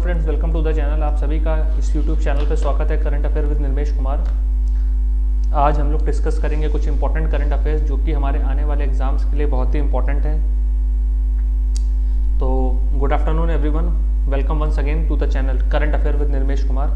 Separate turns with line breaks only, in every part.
Friends, welcome to the channel. आप सभी का इस यूट्यूब चैनल पर स्वागत है। Current affair with Nirmesh Kumar. आज हम लोग डिस्कस करेंगे कुछ इंपॉर्टेंट करंट अफेयर्स जो कि हमारे आने वाले एग्जाम्स के लिए बहुत ही इंपॉर्टेंट हैं। तो good afternoon everyone, welcome once again to the channel current affair with Nirmesh Kumar.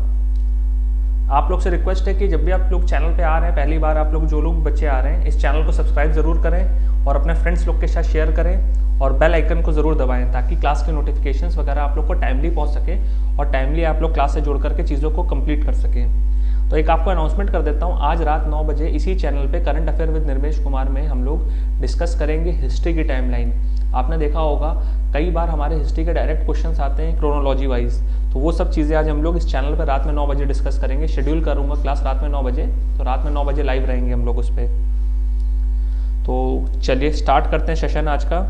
आप लोग से रिक्वेस्ट है कि जब भी आप लोग चैनल पे आ रहे हैं, पहली बार आप लोग जो लोग बच्चे आ रहे हैं, इस चैनल को सब्सक्राइब जरूर करें और अपने फ्रेंड्स लोग के साथ शेयर करें और बेल आइकन को जरूर दबाएं ताकि क्लास के नोटिफिकेशंस वगैरह आप लोग को टाइमली पहुंच सके और टाइमली आप लोग क्लास से जुड़ करके चीज़ों को कंप्लीट कर सकें। तो एक आपको अनाउंसमेंट कर देता हूं, आज रात 9 बजे इसी चैनल पे current affair with Nirmesh Kumar में हम लोग डिस्कस करेंगे हिस्ट्री की टाइमलाइन। आपने देखा होगा कई बार हमारे हिस्ट्री के डायरेक्ट क्वेश्चंस आते हैं क्रोनोलॉजी वाइज, तो वो सब चीज़ें आज हम लोग इस चैनल पर रात में 9 बजे डिस्कस करेंगे। शेड्यूल करूँगा क्लास रात में 9 बजे, तो रात में 9 बजे लाइव रहेंगे हम लोग उस पर। तो चलिए स्टार्ट करते हैं सेशन आज का।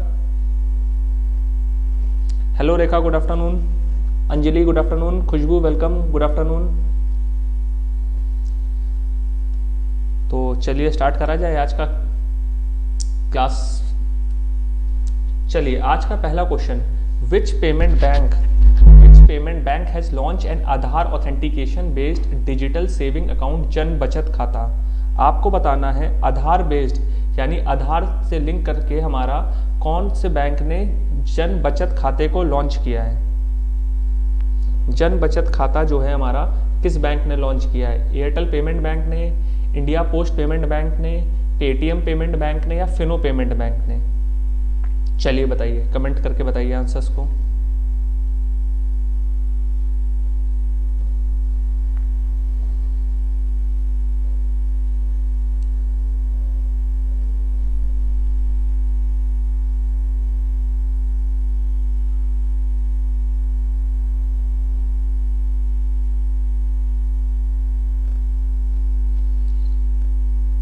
Hello Rekha, good afternoon. Anjali, good afternoon. Khushboo, welcome, good afternoon. तो चलिए स्टार्ट करा जाए आज का क्लास। चलिए आज का पहला question, which payment bank has launch N Aadhaar authentication based digital saving account जन बचत खाता। आपको बताना है आधार बेस्ड यानी आधार से लिंक करके हमारा कौन से बैंक ने जन बचत खाते को लॉन्च किया है। जन बचत खाता जो है हमारा किस बैंक ने लॉन्च किया है? एयरटेल पेमेंट बैंक ने, इंडिया पोस्ट पेमेंट बैंक ने, पेटीएम पेमेंट बैंक ने या फिनो पेमेंट बैंक ने? चलिए बताइए, कमेंट करके बताइए आंसर्स को।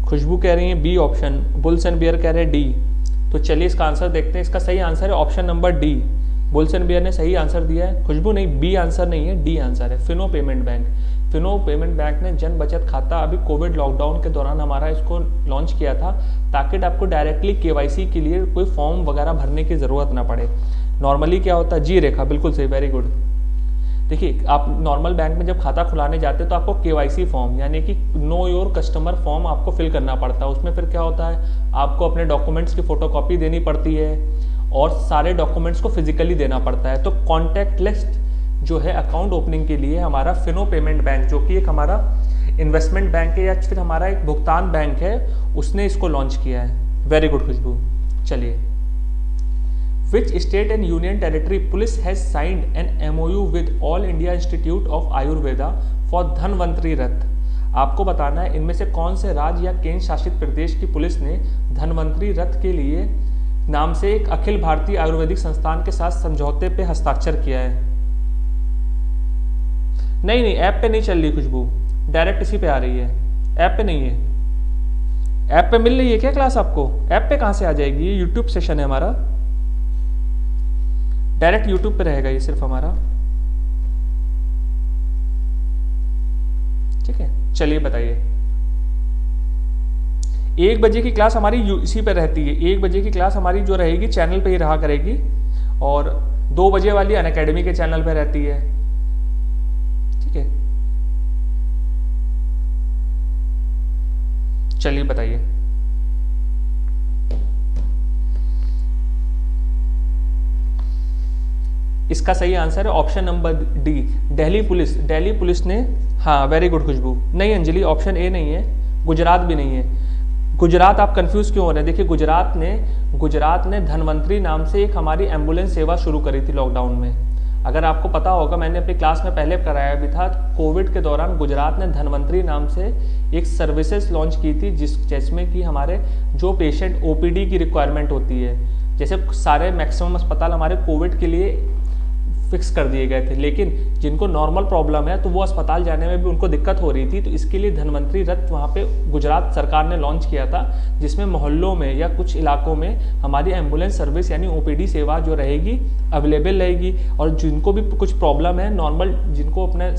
खुशबू कह रही है B option, Bulls and Bear कह रहे हैं डी। तो चलिए इसका आंसर देखते हैं। इसका सही आंसर है option number D. Bulls and Bear ने सही आंसर दिया है। खुशबू नहीं, बी आंसर नहीं है, डी आंसर है, Fino payment bank. Fino payment bank ने जन बचत खाता अभी कोविड लॉकडाउन के दौरान हमारा इसको लॉन्च किया था ताकि आपको डायरेक्टली केवाईसी के लिए कोई फॉर्म वगैरह भरने की ज़रूरत ना पड़े। नॉर्मली क्या होता है, जी रेखा बिल्कुल सही, वेरी गुड। देखिए आप नॉर्मल बैंक में जब खाता खुलाने जाते हैं तो आपको केवाईसी फॉर्म यानी कि नो योर कस्टमर फॉर्म आपको फिल करना पड़ता है। उसमें फिर क्या होता है, आपको अपने डॉक्यूमेंट्स की फोटोकॉपी देनी पड़ती है और सारे डॉक्यूमेंट्स को फिजिकली देना पड़ता है। तो कॉन्टैक्ट लिस्ट जो है अकाउंट ओपनिंग के लिए हमारा फिनो पेमेंट बैंक, जो कि एक हमारा इन्वेस्टमेंट बैंक है या फिर हमारा एक भुगतान बैंक है, उसने इसको लॉन्च किया है। वेरी गुड खुशबू। चलिए, Which state and union territory police has signed an MOU with All India Institute of Ayurveda for Dhanvantari रथ? आपको बताना है इनमें से कौन से राज्य या केंद्र शासित प्रदेश की पुलिस ने धनवंतरी रथ के लिए नाम से एक अखिल भारतीय आयुर्वेदिक संस्थान के साथ समझौते पे हस्ताक्षर किया है? नहीं, ऐप पे नहीं चल रही खुशबू, डायरेक्ट इसी पे आ रही है, ऐप पे नहीं है। ऐप पे मिल रही है क्या क्लास आपको? ऐप पे कहाँ से आ जाएगी? ये यूट्यूब सेशन है हमारा, डायरेक्ट यूट्यूब पे रहेगा ये सिर्फ हमारा। ठीक है, चलिए बताइए। 1 बजे की क्लास हमारी इसी पे रहती है। 1 बजे की क्लास हमारी जो रहेगी चैनल पे ही रहा करेगी और 2 बजे वाली अनअकैडमी के चैनल पे रहती है। ठीक है, चलिए बताइए। इसका सही आंसर है option number D, Delhi police ने। हाँ वेरी गुड खुशबू। नहीं अंजलि, ऑप्शन ए नहीं है, गुजरात भी नहीं है। गुजरात आप कंफ्यूज क्यों हो रहे हैं? देखिए गुजरात ने धनवंतरी नाम से एक हमारी एम्बुलेंस सेवा शुरू करी थी लॉकडाउन में। अगर आपको पता होगा, मैंने अपनी क्लास में पहले कराया भी था, कोविड के दौरान गुजरात ने धनवंतरी नाम से एक सर्विसेज लॉन्च की थी जिसमें कि हमारे जो पेशेंट ओपीडी की रिक्वायरमेंट होती है, जैसे सारे मैक्सिमम अस्पताल हमारे कोविड के लिए फिक्स कर दिए गए थे, लेकिन जिनको नॉर्मल प्रॉब्लम है तो वो अस्पताल जाने में भी उनको दिक्कत हो रही थी। तो इसके लिए धनवंतरी रथ वहाँ पे गुजरात सरकार ने लॉन्च किया था, जिसमें मोहल्लों में या कुछ इलाकों में हमारी एम्बुलेंस सर्विस यानी ओपीडी सेवा जो रहेगी अवेलेबल रहेगी। और जिनको भी कुछ प्रॉब्लम है नॉर्मल, जिनको अपने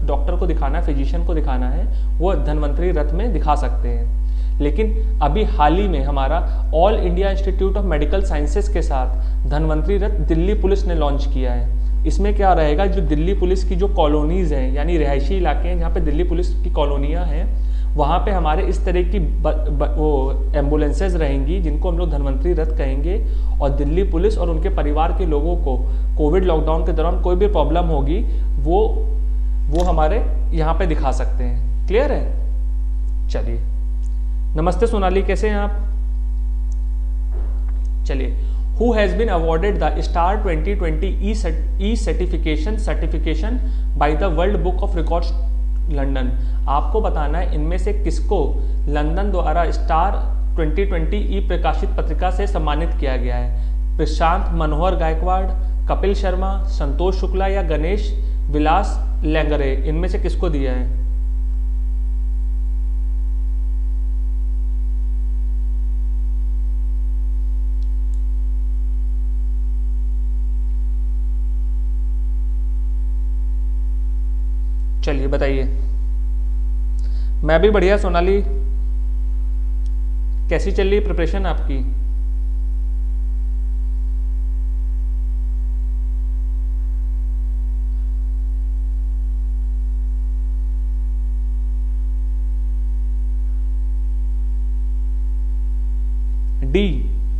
डॉक्टर को दिखाना है, फिजिशियन को दिखाना है, वो धनवंतरी रथ में दिखा सकते हैं। लेकिन अभी हाल ही में हमारा all India institute of medical sciences के साथ धनवंतरी रथ दिल्ली पुलिस ने लॉन्च किया है। इसमें क्या रहेगा, जो दिल्ली पुलिस की जो कॉलोनीज़ हैं यानी रिहायशी इलाके हैं जहाँ पे दिल्ली पुलिस की कॉलोनियाँ हैं, वहाँ पे हमारे इस तरह की वो एम्बुलेंसेज रहेंगी जिनको हम लोग धन्वंतरी रथ कहेंगे, और दिल्ली पुलिस और उनके परिवार के लोगों को कोविड लॉकडाउन के दौरान कोई भी प्रॉब्लम होगी वो हमारे यहाँ पे दिखा सकते हैं। क्लियर है? चलिए, नमस्ते सोनाली, कैसे हैं आप? चलिए, who has been awarded the star 2020 e certification by the World Book of Records London. आपको बताना है इनमें से किसको लंदन द्वारा स्टार 2020 ई प्रकाशित पत्रिका से सम्मानित किया गया है। प्रशांत मनोहर गायकवाड़, कपिल शर्मा, संतोष शुक्ला या गणेश विलास लेंगरे, इनमें से किसको दिया है? चलिए बताइए। मैं भी बढ़िया सोनाली, कैसी चल रही है प्रिपरेशन आपकी? डी,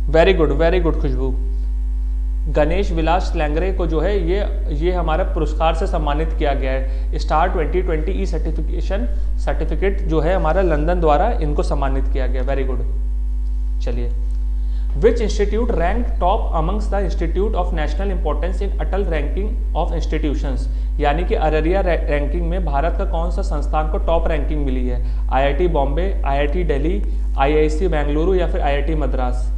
वेरी गुड खुशबू। गणेश विलास लैंगरे को जो है ये हमारा पुरस्कार से सम्मानित किया गया है। स्टार 2020 ई सर्टिफिकेट जो है हमारा लंदन द्वारा इनको सम्मानित किया गया। Very good. चलिए, which institute rank top amongst the institute of national importance in Atal ranking of institutions, यानी कि अररिया रैंकिंग में भारत का कौन सा संस्थान को टॉप रैंकिंग मिली है? IIT Bombay, IIT Delhi, IISc Bengaluru या फिर IIT मद्रास?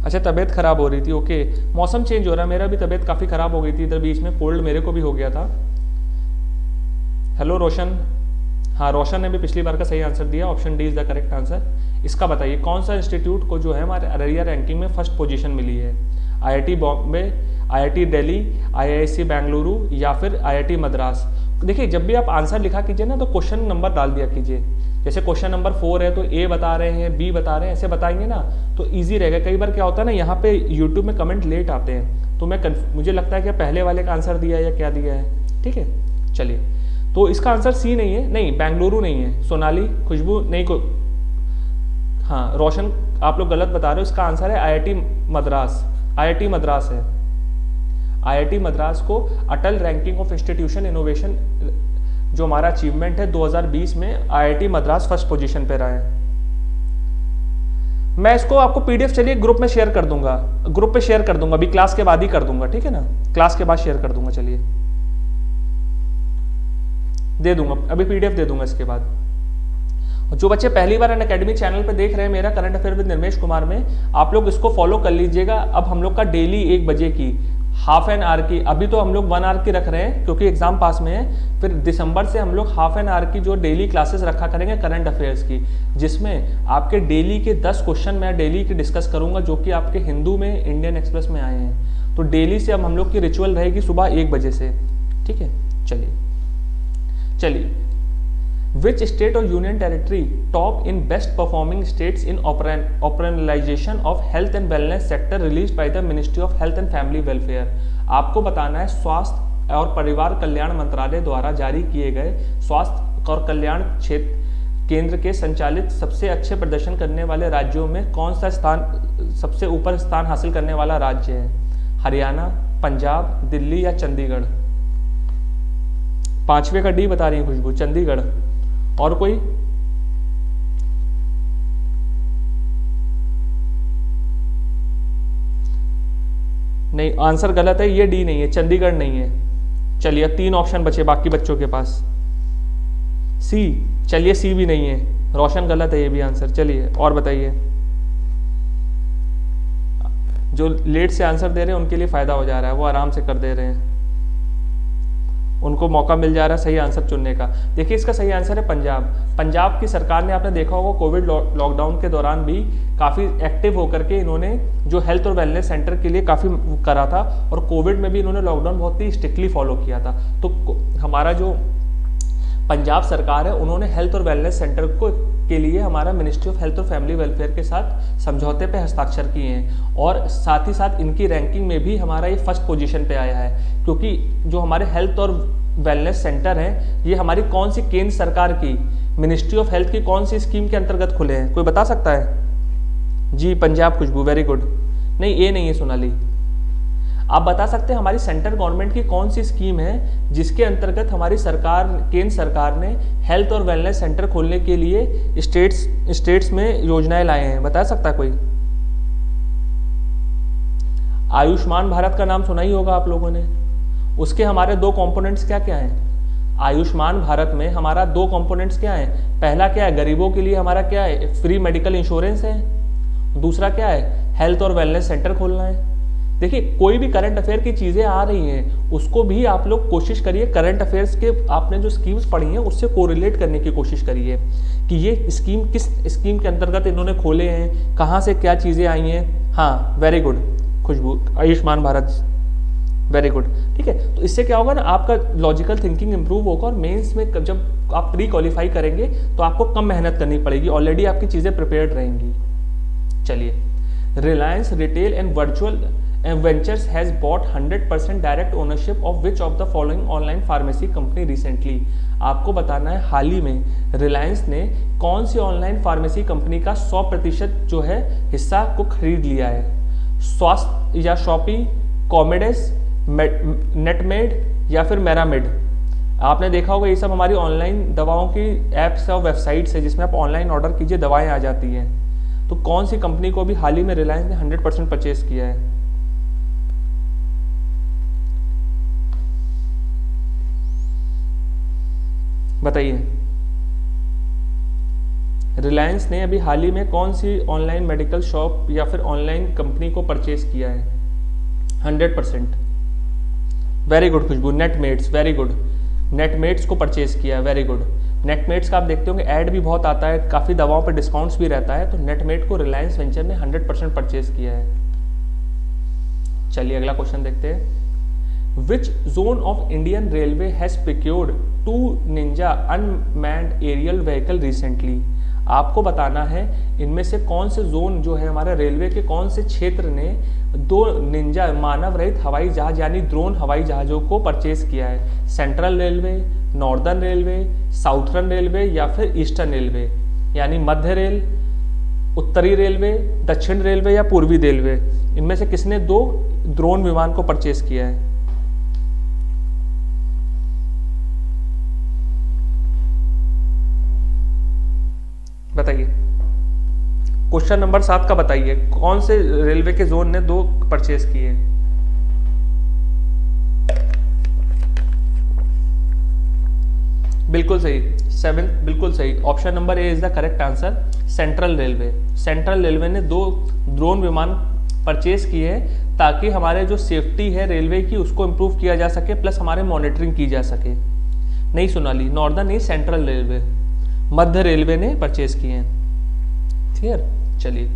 अच्छा, तबीयत खराब हो रही थी, ओके। मौसम चेंज हो रहा है, मेरा भी तबीयत काफ़ी खराब हो गई थी इधर, बीच में कोल्ड मेरे को भी हो गया था। हेलो रोशन, हाँ रोशन ने भी पिछली बार का सही आंसर दिया, option D is the correct answer. इसका बताइए कौन सा इंस्टीट्यूट को जो है हमारे अररिया रैंकिंग में फर्स्ट पोजीशन मिली है? IIT Bombay, IIT Delhi, IISc Bengaluru या फिर IIT मद्रास? देखिए, जब भी आप आंसर लिखा कीजिए ना तो क्वेश्चन नंबर डाल दिया कीजिए। जैसे क्वेश्चन नंबर 4 है तो A बता रहे हैं, B बता रहे हैं, ऐसे बताएंगे ना तो इजी रहेगा। कई बार क्या होता है ना, यहाँ पे यूट्यूब में कमेंट लेट आते हैं तो मुझे लगता है कि पहले वाले का आंसर दिया है या क्या दिया है। ठीक है, चलिए, तो इसका आंसर सी नहीं है, नहीं बेंगलुरु नहीं है। सोनाली, खुशबू नहीं को, हाँ रोशन, आप लोग गलत बता रहे हो, इसका आंसर है IIT मद्रास। IIT मद्रास है। IIT मद्रास को अटल रैंकिंग ऑफ इंस्टीट्यूशन इनोवेशन जो हमारा अचीवमेंट है 2020 में IIT मद्रास फर्स्ट पोजीशन पे रहा है। मैं इसको आपको PDF चलिए ग्रुप में शेयर कर दूंगा, ग्रुप पे शेयर कर दूंगा, अभी क्लास के बाद ही कर दूंगा, ठीक है ना, क्लास के बाद शेयर कर दूंगा। चलिए दे दूंगा, अभी PDF दे दूंगा इसके बाद। जो बच्चे पहली बार अनअकैडमी चैनल पे देख रहे हैं मेरा current affair with Nirmesh Kumar में, आप लोग इसको फॉलो कर लीजिएगा। अब हम लोग का डेली 1 बजे की हाफ एन आवर की, अभी तो हम लोग 1 आवर की रख रहे हैं क्योंकि एग्जाम पास में है, फिर दिसंबर से हम लोग हाफ एन आवर की जो डेली क्लासेस रखा करेंगे करंट अफेयर्स की, जिसमें आपके डेली के 10 क्वेश्चन मैं डेली की डिस्कस करूंगा जो कि आपके हिंदू में इंडियन एक्सप्रेस में आए हैं। तो डेली से अब हम लोग की रिचुअल रहेगी सुबह 1 बजे से, ठीक है। चलिए, Which state or union territory top in best performing states in operationalization of health and wellness sector released by the Ministry of Health and Family Welfare? आपको बताना है स्वास्थ्य और परिवार कल्याण मंत्रालय द्वारा जारी किए गए स्वास्थ्य और कल्याण क्षेत्र केंद्र के संचालित सबसे अच्छे प्रदर्शन करने वाले राज्यों में कौन सा स्थान सबसे ऊपर स्थान हासिल करने वाला राज्य है? हरियाणा, पंजाब, दिल्ली या चंडीगढ़? 5वें का डी बता रही है खुशबू, चंडीगढ़। और कोई? नहीं, आंसर गलत है, ये डी नहीं है, चंडीगढ़ नहीं है। चलिए 3 ऑप्शन बचे बाकी बच्चों के पास। सी, चलिए सी भी नहीं है, रोशन गलत है ये भी आंसर। चलिए और बताइए, जो लेट से आंसर दे रहे हैं उनके लिए फायदा हो जा रहा है, वो आराम से कर दे रहे हैं। उनको मौका मिल जा रहा है सही आंसर चुनने का। देखिए इसका सही आंसर है पंजाब। पंजाब की सरकार ने, आपने देखा होगा कोविड लॉकडाउन के दौरान भी काफ़ी एक्टिव होकर के इन्होंने जो हेल्थ और वेलनेस सेंटर के लिए काफ़ी करा था, और कोविड में भी इन्होंने लॉकडाउन बहुत ही स्ट्रिक्टली फॉलो किया था। तो हमारा जो पंजाब सरकार है उन्होंने हेल्थ और वेलनेस सेंटर को के लिए हमारा मिनिस्ट्री ऑफ हेल्थ और फैमिली वेलफेयर के साथ समझौते पे हस्ताक्षर किए हैं, और साथ ही साथ इनकी रैंकिंग में भी हमारा ये फर्स्ट पोजीशन पे आया है, क्योंकि जो हमारे हेल्थ और वेलनेस सेंटर हैं ये हमारी कौन सी केंद्र सरकार की मिनिस्ट्री ऑफ हेल्थ की कौन सी स्कीम के अंतर्गत खुले हैं, कोई बता सकता है? जी पंजाब, खुशबू, वेरी गुड। नहीं, ये नहीं है सोनाली। आप बता सकते हैं हमारी सेंट्रल गवर्नमेंट की कौन सी स्कीम है जिसके अंतर्गत हमारी सरकार, केंद्र सरकार ने हेल्थ और वेलनेस सेंटर खोलने के लिए स्टेट्स में योजनाएं लाए हैं, बता सकता है कोई? आयुष्मान भारत का नाम सुना ही होगा आप लोगों ने। उसके हमारे दो कंपोनेंट्स क्या क्या हैं? आयुष्मान भारत में हमारा दो कंपोनेंट्स क्या हैं? पहला क्या है, गरीबों के लिए हमारा क्या है, फ्री मेडिकल इंश्योरेंस है। दूसरा क्या है, हेल्थ और वेलनेस सेंटर खोलना है। देखिए कोई भी करंट अफेयर की चीज़ें आ रही हैं उसको भी आप लोग कोशिश करिए, करंट अफेयर्स के आपने जो स्कीम्स पढ़ी हैं उससे कोरिलेट करने की कोशिश करिए कि ये स्कीम किस स्कीम के अंतर्गत इन्होंने खोले हैं, कहाँ से क्या चीज़ें आई हैं। हाँ वेरी गुड खुशबू, आयुष्मान भारत, वेरी गुड। ठीक है, तो इससे क्या होगा ना, आपका लॉजिकल थिंकिंग इंप्रूव होगा, और मेंस में जब आप प्री क्वालिफाई करेंगे तो आपको कम मेहनत करनी पड़ेगी, ऑलरेडी आपकी चीज़ें प्रिपेयर्ड रहेंगी। चलिए, Reliance retail and virtual Ventures has bought 100% direct ownership of which of the following online pharmacy company recently? आपको बताना है हाल ही में रिलायंस ने कौन सी ऑनलाइन फार्मेसी कंपनी का 100% जो है हिस्सा को खरीद लिया है? स्वास्थ्य या शॉपी, कॉमेडेस, नेटमेड या फिर मेरामिड? आपने देखा होगा ये सब हमारी ऑनलाइन दवाओं की एप्स और वेबसाइट्स है जिसमें आप ऑनलाइन ऑर्डर कीजिए, दवाएं आ जाती हैं। तो कौन सी कंपनी को भी हाल ही में रिलायंस ने 100% परचेज किया है? बताइए, रिलायंस ने अभी हाल ही में कौन सी ऑनलाइन मेडिकल शॉप या फिर ऑनलाइन कंपनी को परचेज किया है 100%? वेरी गुड खुशबू, नेटमेट्स, वेरी गुड, नेटमेट्स को परचेज किया है, वेरी गुड। नेटमेट्स का आप देखते होंगे ऐड भी बहुत आता है, काफ़ी दवाओं पर डिस्काउंट्स भी रहता है, तो नेटमेट को रिलायंस वेंचर ने 100% परचेज किया है। चलिए अगला क्वेश्चन देखते हैं। Which zone of Indian Railway has procured 2 Ninja unmanned aerial vehicle recently? आपको बताना है इनमें से कौन से जोन जो है हमारे रेलवे के कौन से क्षेत्र ने 2 निंजा मानव रहित हवाई जहाज यानी ड्रोन हवाई जहाज़ों को परचेज किया है? Central railway, northern railway, southern railway या फिर ईस्टर्न रेलवे, यानी मध्य रेल, उत्तरी रेलवे, दक्षिण रेलवे या पूर्वी रेलवे? इनमें से किसने 2 ड्रोन विमान को परचेज किया है? बताइए, क्वेश्चन नंबर 7 का बताइए, कौन से रेलवे के जोन ने 2 परचेज किए? बिल्कुल सही, 7 बिल्कुल सही, option number A is the correct answer, central railway. Central railway ने 2 ड्रोन विमान परचेज किए हैं ताकि हमारे जो सेफ्टी है रेलवे की उसको इम्प्रूव किया जा सके, प्लस हमारे मॉनिटरिंग की जा सके। नहीं सोनाली, नॉर्दर्न नहीं, सेंट्रल रेलवे, मध्य रेलवे ने परचेज किए हैं। क्लियर? चलिए,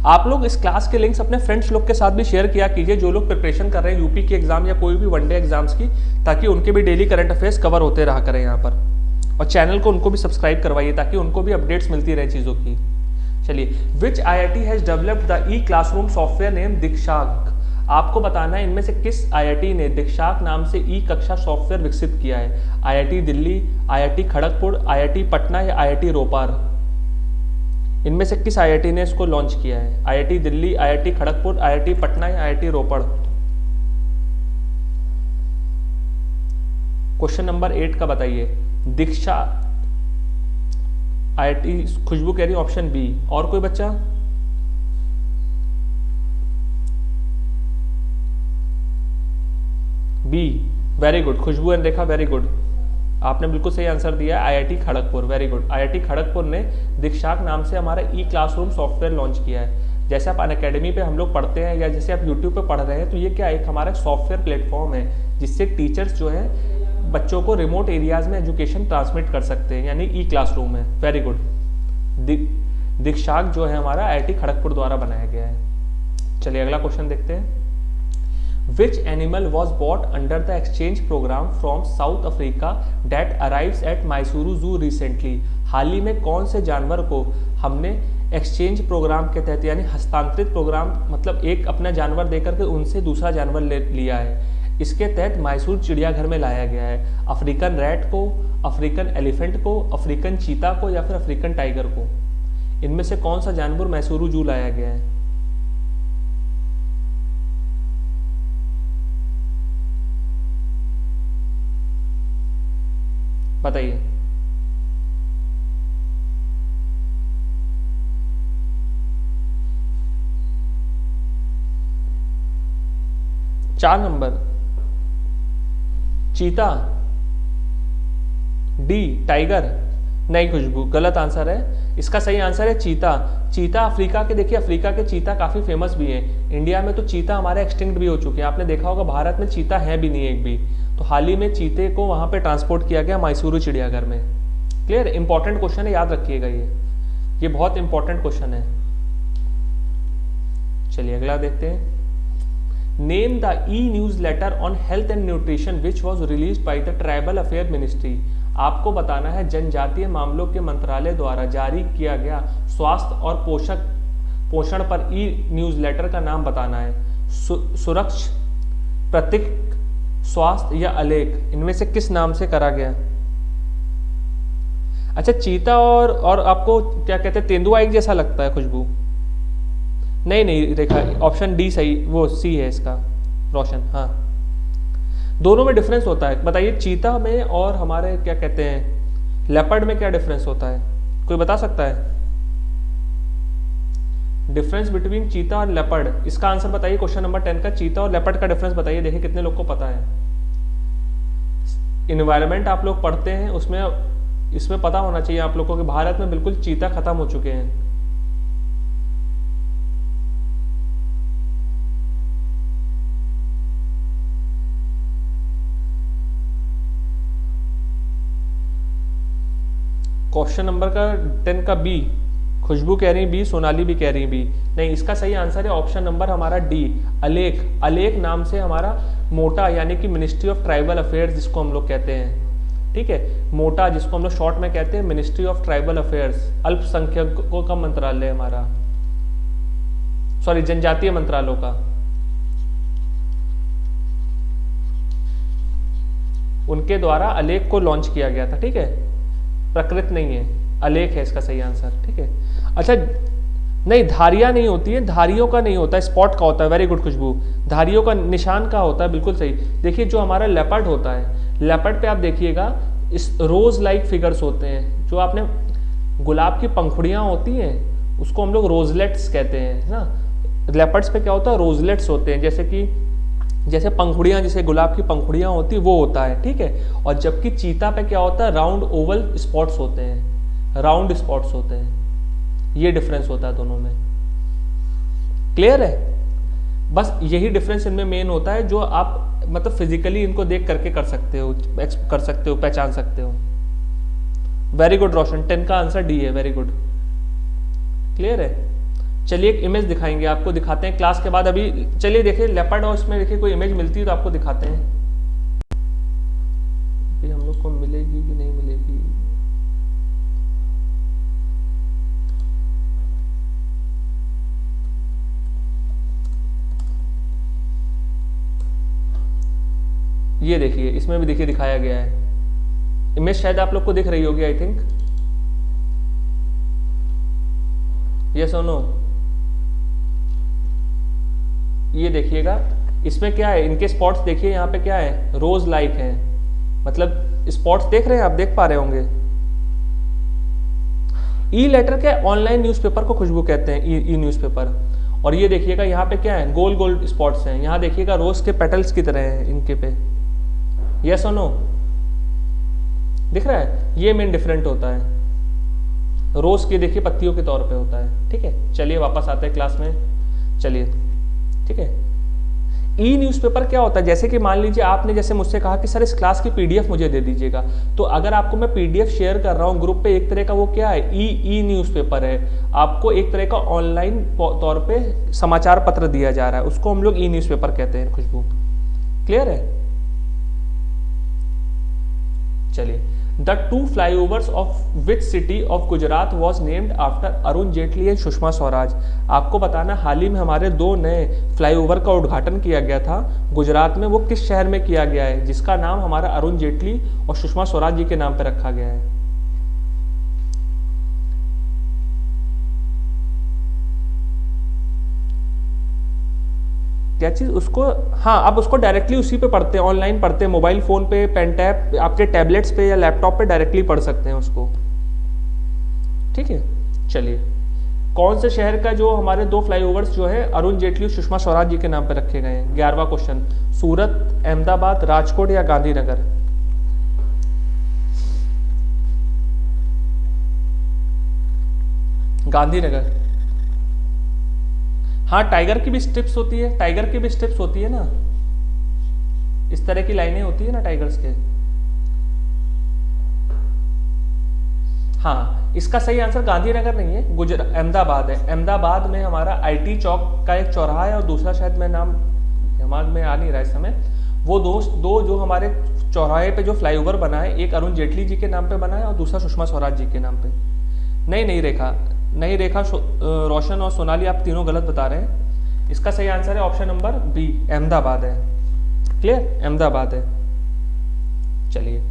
आप लोग इस क्लास के लिंक्स अपने फ्रेंड्स लोग के साथ भी शेयर किया कीजिए जो लोग प्रिपरेशन कर रहे हैं यूपी के एग्जाम या कोई भी वनडे एग्जाम्स की, ताकि उनके भी डेली करंट अफेयर्स कवर होते रहा करें यहाँ पर, और चैनल को उनको भी सब्सक्राइब करवाइए ताकि उनको भी अपडेट्स मिलती रहे चीज़ों की। चलिए, which IIT has developed the e classroom software name Dikshak? आपको बताना है इनमें से किस IIT ने दीक्षाक नाम से ई कक्षा सॉफ्टवेयर विकसित किया है? IIT Delhi, IIT Kharagpur, IIT Patna या IIT रोपार? इनमें से किस IIT ने इसको लॉन्च किया है? IIT Delhi, IIT Kharagpur, IIT Patna या IIT रोपड़? क्वेश्चन नंबर 8 का बताइए। दीक्षा IIT, खुशबू कह रही ऑप्शन बी, और कोई बच्चा? B, very good, Khushboo and Rekha, very good, आपने बिल्कुल सही आंसर दिया है, IIT Kharagpur, very good. IIT Kharagpur ने दीक्षाक नाम से हमारा ई क्लासरूम सॉफ्टवेयर लॉन्च किया है। जैसे आप अनअकैडमी पे हम लोग पढ़ते हैं या जैसे आप यूट्यूब पे पढ़ रहे हैं, तो ये क्या एक हमारा सॉफ्टवेयर प्लेटफॉर्म है जिससे टीचर्स जो है बच्चों को रिमोट एरियाज में एजुकेशन ट्रांसमिट कर सकते हैं, यानी ई क्लासरूम है। Very good. दीक्षाक जो है हमारा IIT खड़गपुर द्वारा बनाया गया है। चलिए अगला क्वेश्चन देखते हैं। Which animal was bought under the exchange program from South Africa that arrives at Mysuru Zoo recently? हाल ही में कौन से जानवर को हमने एक्सचेंज प्रोग्राम के तहत, यानी हस्तांतरित प्रोग्राम, मतलब एक अपना जानवर देकर के उनसे दूसरा जानवर ले लिया है, इसके तहत मैसूर चिड़ियाघर में लाया गया है? अफ्रीकन रैट को, अफ्रीकन एलिफेंट को, अफ्रीकन चीता को या फिर अफ्रीकन टाइगर को? इनमें से कौन सा जानवर मैसूरू जू लाया गया है? बताइए। चार नंबर चीता, डी टाइगर। नहीं खुशबू, गलत आंसर है। इसका सही आंसर है चीता। चीता अफ्रीका के, देखिए अफ्रीका के चीता काफी फेमस भी हैं। इंडिया में तो चीता हमारे एक्सटिंक्ट भी हो चुके हैं, आपने देखा होगा भारत में चीता है भी नहीं एक भी। तो हाल ही में चीते को वहां पे ट्रांसपोर्ट किया गया मैसूरू चिड़ियाघर में। क्लियर? इंपॉर्टेंट क्वेश्चन है, याद रखिएगा ये बहुत इंपॉर्टेंट क्वेश्चन है। चलिए अगला देखते हैं। Name the E news later on health and nutrition which was release by the tribal affair ministry. आपको बताना है जनजातीय मामलों के मंत्रालय द्वारा जारी किया गया स्वास्थ्य और पोषण पर ई न्यूज लेटर का नाम बताना है। सुरक्ष, प्रतीक, स्वास्थ्य या अलेख, इनमें से किस नाम से करा गया? अच्छा, चीता और आपको क्या कहते हैं, तेंदुआ एक जैसा लगता है खुशबू? नहीं रेखा, ऑप्शन डी सही, वो सी है इसका, रोशन। हाँ, दोनों में डिफरेंस होता है। बताइए चीता में और हमारे क्या कहते हैं लेपर्ड में क्या डिफरेंस होता है? कोई बता सकता है डिफरेंस बिटवीन चीता और लेपर्ड? इसका आंसर बताइए क्वेश्चन नंबर 10 का। चीता और लेपर्ड का डिफरेंस बताइए, देखिए कितने लोग को पता है। इन्वायरमेंट आप लोग पढ़ते हैं, उसमें इसमें पता होना चाहिए आप लोगों को कि भारत में बिल्कुल चीता खत्म हो चुके हैं। क्वेश्चन नंबर का 10 का बी, खुशबू कह रही बी, सोनाली भी कह रही बी। नहीं, इसका सही आंसर है ऑप्शन नंबर हमारा डी, अलेख। अलेख नाम से हमारा मोटा, यानी कि मिनिस्ट्री ऑफ ट्राइबल अफेयर्स जिसको हम लोग कहते हैं, ठीक है, मोटा जिसको हम लोग शॉर्ट में कहते हैं मिनिस्ट्री ऑफ ट्राइबल अफेयर्स, अल्पसंख्यकों का मंत्रालय हमारा, सॉरी जनजातीय मंत्रालयों का, उनके द्वारा अलेख को लॉन्च किया गया था। ठीक है, प्रकृत नहीं है, अलेख है इसका सही आंसर। ठीक है, अच्छा नहीं, धारियां नहीं होती है, धारियों का नहीं होता है, स्पॉट का होता है। वेरी गुड खुशबू, धारियों का निशान का होता है, बिल्कुल सही। देखिए जो हमारा लेपर्ड होता है, लेपर्ड पे आप देखिएगा इस रोज लाइक फिगर्स होते हैं। जो आपने गुलाब की पंखुड़ियां होती हैं उसको हम लोग रोजलेट्स कहते हैं ना। लेपर्ड्स पे क्या होता है, रोजलेट्स होते हैं, जैसे पंखुड़ियां, जैसे गुलाब की पंखुड़ियां होती वो होता है। ठीक है, और जबकि चीता पे क्या होता है, राउंड ओवल स्पॉट्स होते हैं, राउंड स्पॉट्स होते हैं। ये डिफरेंस होता है दोनों में। क्लियर है? बस यही डिफरेंस इनमें मेन होता है, जो आप मतलब फिजिकली इनको देख करके कर सकते हो, पहचान सकते हो। वेरी गुड रोशन, 10 का आंसर डी है। वेरी गुड, क्लियर है? चलिए एक इमेज दिखाएंगे आपको, दिखाते हैं क्लास के बाद। अभी चलिए देखिए लेपर्ड और इसमें देखिए कोई इमेज मिलती है तो आपको दिखाते हैं। अभी हम लोग को मिलेगी कि नहीं मिलेगी? ये देखिए, इसमें भी देखिए दिखाया गया है इमेज, शायद आप लोग को दिख रही होगी, आई थिंक। यस और नो? ये देखिएगा, इसमें क्या है, इनके स्पॉट्स देखिए, यहाँ पे क्या है, रोज लाइक है, मतलब स्पॉट्स देख रहे हैं आप, देख पा रहे होंगे। ई लेटर के ऑनलाइन न्यूज़पेपर को खुशबू कहते हैं, ई न्यूज़पेपर। और ये देखिएगा यहाँ पे क्या है, गोल गोल स्पॉट्स हैं, यहाँ देखिएगा रोज के पेटल्स की तरह है इनके पे। यस और नो? दिख रहा है? ये मेन डिफरेंट होता है। रोज की देखिए पत्तियों के तौर पे होता है। ठीक है, चलिए वापस आते हैं क्लास में। चलिए, ठीक है। ई न्यूज़पेपर क्या होता है, जैसे कि मान लीजिए आपने जैसे मुझसे कहा कि सर इस क्लास की पीडीएफ मुझे दे दीजिएगा, तो अगर आपको मैं पीडीएफ शेयर कर रहा हूँ ग्रुप पे, एक तरह का वो क्या है, ई न्यूज़पेपर है। आपको एक तरह का ऑनलाइन तौर पे समाचार पत्र दिया जा रहा है, उसको हम लोग ई न्यूज़पेपर कहते हैं। खुशबू, क्लियर है? चलिए, the 2 flyovers of which city of Gujarat was named after Arun Jaitley and Sushma Swaraj. आपको बताना हाल ही में हमारे 2 नए फ्लाईओवर का उद्घाटन किया गया था गुजरात में, वो किस शहर में किया गया है जिसका नाम हमारा अरुण जेटली और सुषमा स्वराज जी के नाम पर रखा गया है? क्या चीज़ उसको, हाँ, अब उसको डायरेक्टली उसी पे पढ़ते हैं, ऑनलाइन पढ़ते हैं, मोबाइल फ़ोन पे, पेन टैब, आपके टैबलेट्स पे या लैपटॉप पे डायरेक्टली पढ़ सकते हैं उसको। ठीक है, चलिए, कौन से शहर का जो हमारे 2 फ्लाईओवर्स जो है अरुण जेटली और सुषमा स्वराज जी के नाम पे रखे गए हैं? 11वां क्वेश्चन, सूरत, अहमदाबाद, राजकोट या गांधीनगर? गांधीनगर। हाँ, टाइगर की भी स्ट्रिप्स होती है, टाइगर की भी स्ट्रिप्स होती है ना, इस तरह की लाइनें होती है ना टाइगर्स के। हाँ, इसका सही आंसर गांधीनगर नहीं है, अहमदाबाद है। अहमदाबाद में हमारा आईटी चौक का एक चौराहा है और दूसरा शायद मैं नाम दिमाग में आ नहीं रहा इस समय। वो दो जो हमारे चौराहे पे जो फ्लाईओवर बना है, एक अरुण जेटली जी के नाम पे बना है और दूसरा सुषमा स्वराज जी के नाम पे। नहीं रेखा, रोशन और सोनाली, आप तीनों गलत बता रहे हैं। इसका सही आंसर है ऑप्शन नंबर बी, अहमदाबाद है। क्लियर, अहमदाबाद है। चलिए,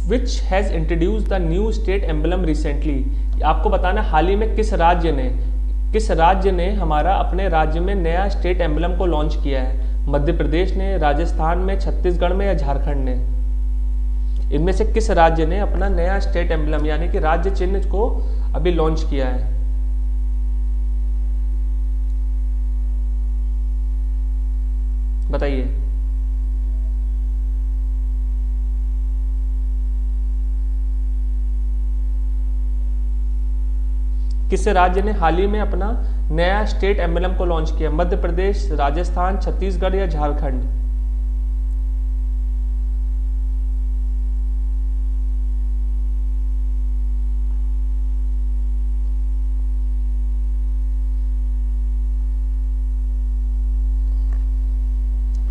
which has introduce the new state emblem recently. आपको बताना हाल ही में किस राज्य ने हमारा अपने राज्य में नया स्टेट एम्बलम को लॉन्च किया है? मध्य प्रदेश ने, राजस्थान में, छत्तीसगढ़ में या झारखंड ने? इनमें से किस राज्य ने अपना नया स्टेट एम्बलम यानी कि राज्य चिन्ह को अभी लॉन्च किया है? बताइए। किस राज्य ने हाल ही में अपना नया स्टेट एम्बलम को लॉन्च किया? मध्य प्रदेश, राजस्थान, छत्तीसगढ़ या झारखंड?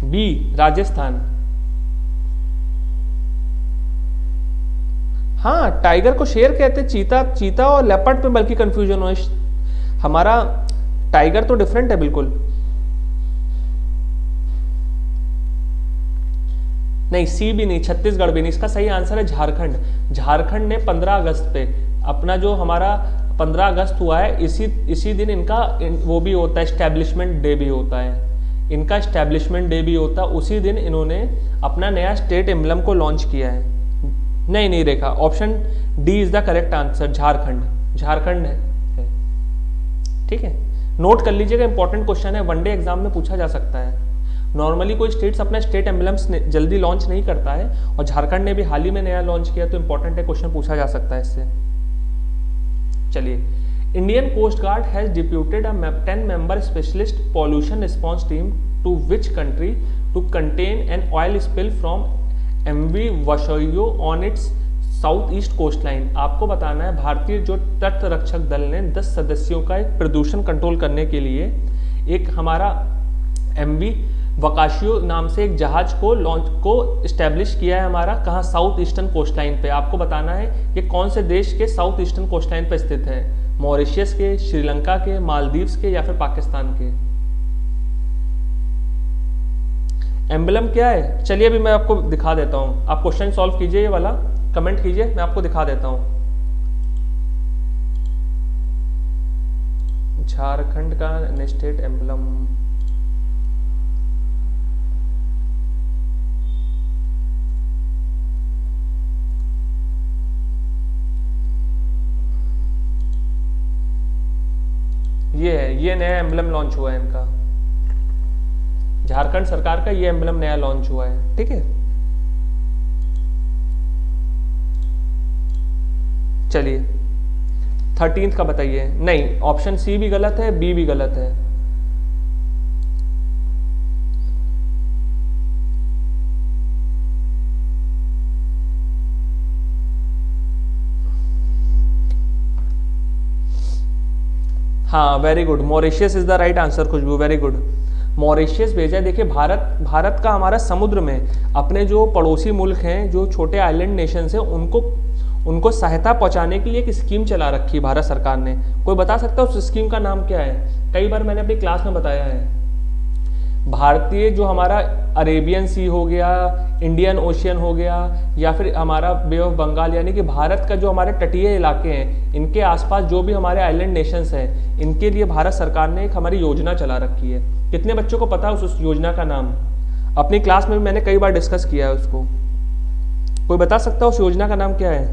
बी, राजस्थान। हाँ, टाइगर को शेर कहते हैं, चीता और लेपर्ड पे बल्कि कंफ्यूजन हो। हमारा टाइगर तो डिफरेंट है बिल्कुल। नहीं, सी भी नहीं, छत्तीसगढ़ भी नहीं। इसका सही आंसर है झारखंड। झारखंड ने 15 अगस्त पे अपना जो हमारा 15 अगस्त हुआ है, इसी दिन इनका वो भी होता है, एस्टेब्लिशमेंट डे भी होता है। इनका एस्टेब्लिशमेंट डे भी होता है, उसी दिन इन्होंने अपना नया स्टेट एम्बलम को लॉन्च किया है। नहीं Rekha, option D is the correct answer, Jharkhand है। ठीक है, नोट कर लीजिएगा, इंपॉर्टेंट क्वेश्चन है, वनडे एग्जाम में पूछा जा सकता है। नॉर्मली कोई स्टेट्स अपना स्टेट एम्बलम्स जल्दी लॉन्च नहीं करता है, और झारखंड ने भी हाल ही में नया लॉन्च किया, तो इंपॉर्टेंट है, क्वेश्चन पूछा जा सकता है इससे। चलिए, Indian coast guard has deputed a 10 member specialist pollution response team to which country to contain an oil spill from MV वशोयो on its south east coast line. आपको बताना है, भारतीय जो तट रक्षक दल ने 10 सदस्यों का एक प्रदूषण कंट्रोल करने के लिए एक हमारा एमवी वकाशियो नाम से एक जहाज को इस्टेब्लिश किया है हमारा, कहाँ? साउथ ईस्टर्न कोस्ट लाइन पे। आपको बताना है ये कौन से देश के साउथ ईस्टर्न कोस्ट लाइन पे स्थित है? मॉरिशियस के, श्रीलंका के, मालदीव्स के या फिर पाकिस्तान के? एम्बलम क्या है? चलिए अभी मैं आपको दिखा देता हूँ, आप क्वेश्चन सॉल्व कीजिए, ये वाला कमेंट कीजिए, मैं आपको दिखा देता हूँ। झारखंड का स्टेट एम्बलम, ये है, ये नया एम्बलम लॉन्च हुआ है इनका, झारखंड सरकार का ये एम्बलम नया लॉन्च हुआ है। ठीक है, चलिए 13th का बताइए। नहीं, ऑप्शन सी भी गलत है, बी भी गलत है। हाँ, very good, Mauritius is the right answer Khushboo, very good. Mauritius भेजा है। देखिए भारत का हमारा समुद्र में अपने जो पड़ोसी मुल्क हैं, जो छोटे आइलैंड नेशंस हैं, उनको सहायता पहुंचाने के लिए एक स्कीम चला रखी है भारत सरकार ने। कोई बता सकता है उस स्कीम का नाम क्या है? कई बार मैंने अपनी क्लास में बताया है। भारतीय जो हमारा अरेबियन सी हो गया, इंडियन ओशियन हो गया, या फिर हमारा बे ऑफ बंगाल, यानी कि भारत का जो हमारे तटीय इलाके हैं, इनके आसपास जो भी हमारे आइलैंड नेशंस हैं, इनके लिए भारत सरकार ने एक हमारी योजना चला रखी है। कितने बच्चों को पता है उस योजना का नाम? अपनी क्लास में मैंने कई बार डिस्कस किया है उसको। कोई बता सकता है उस योजना का नाम क्या है?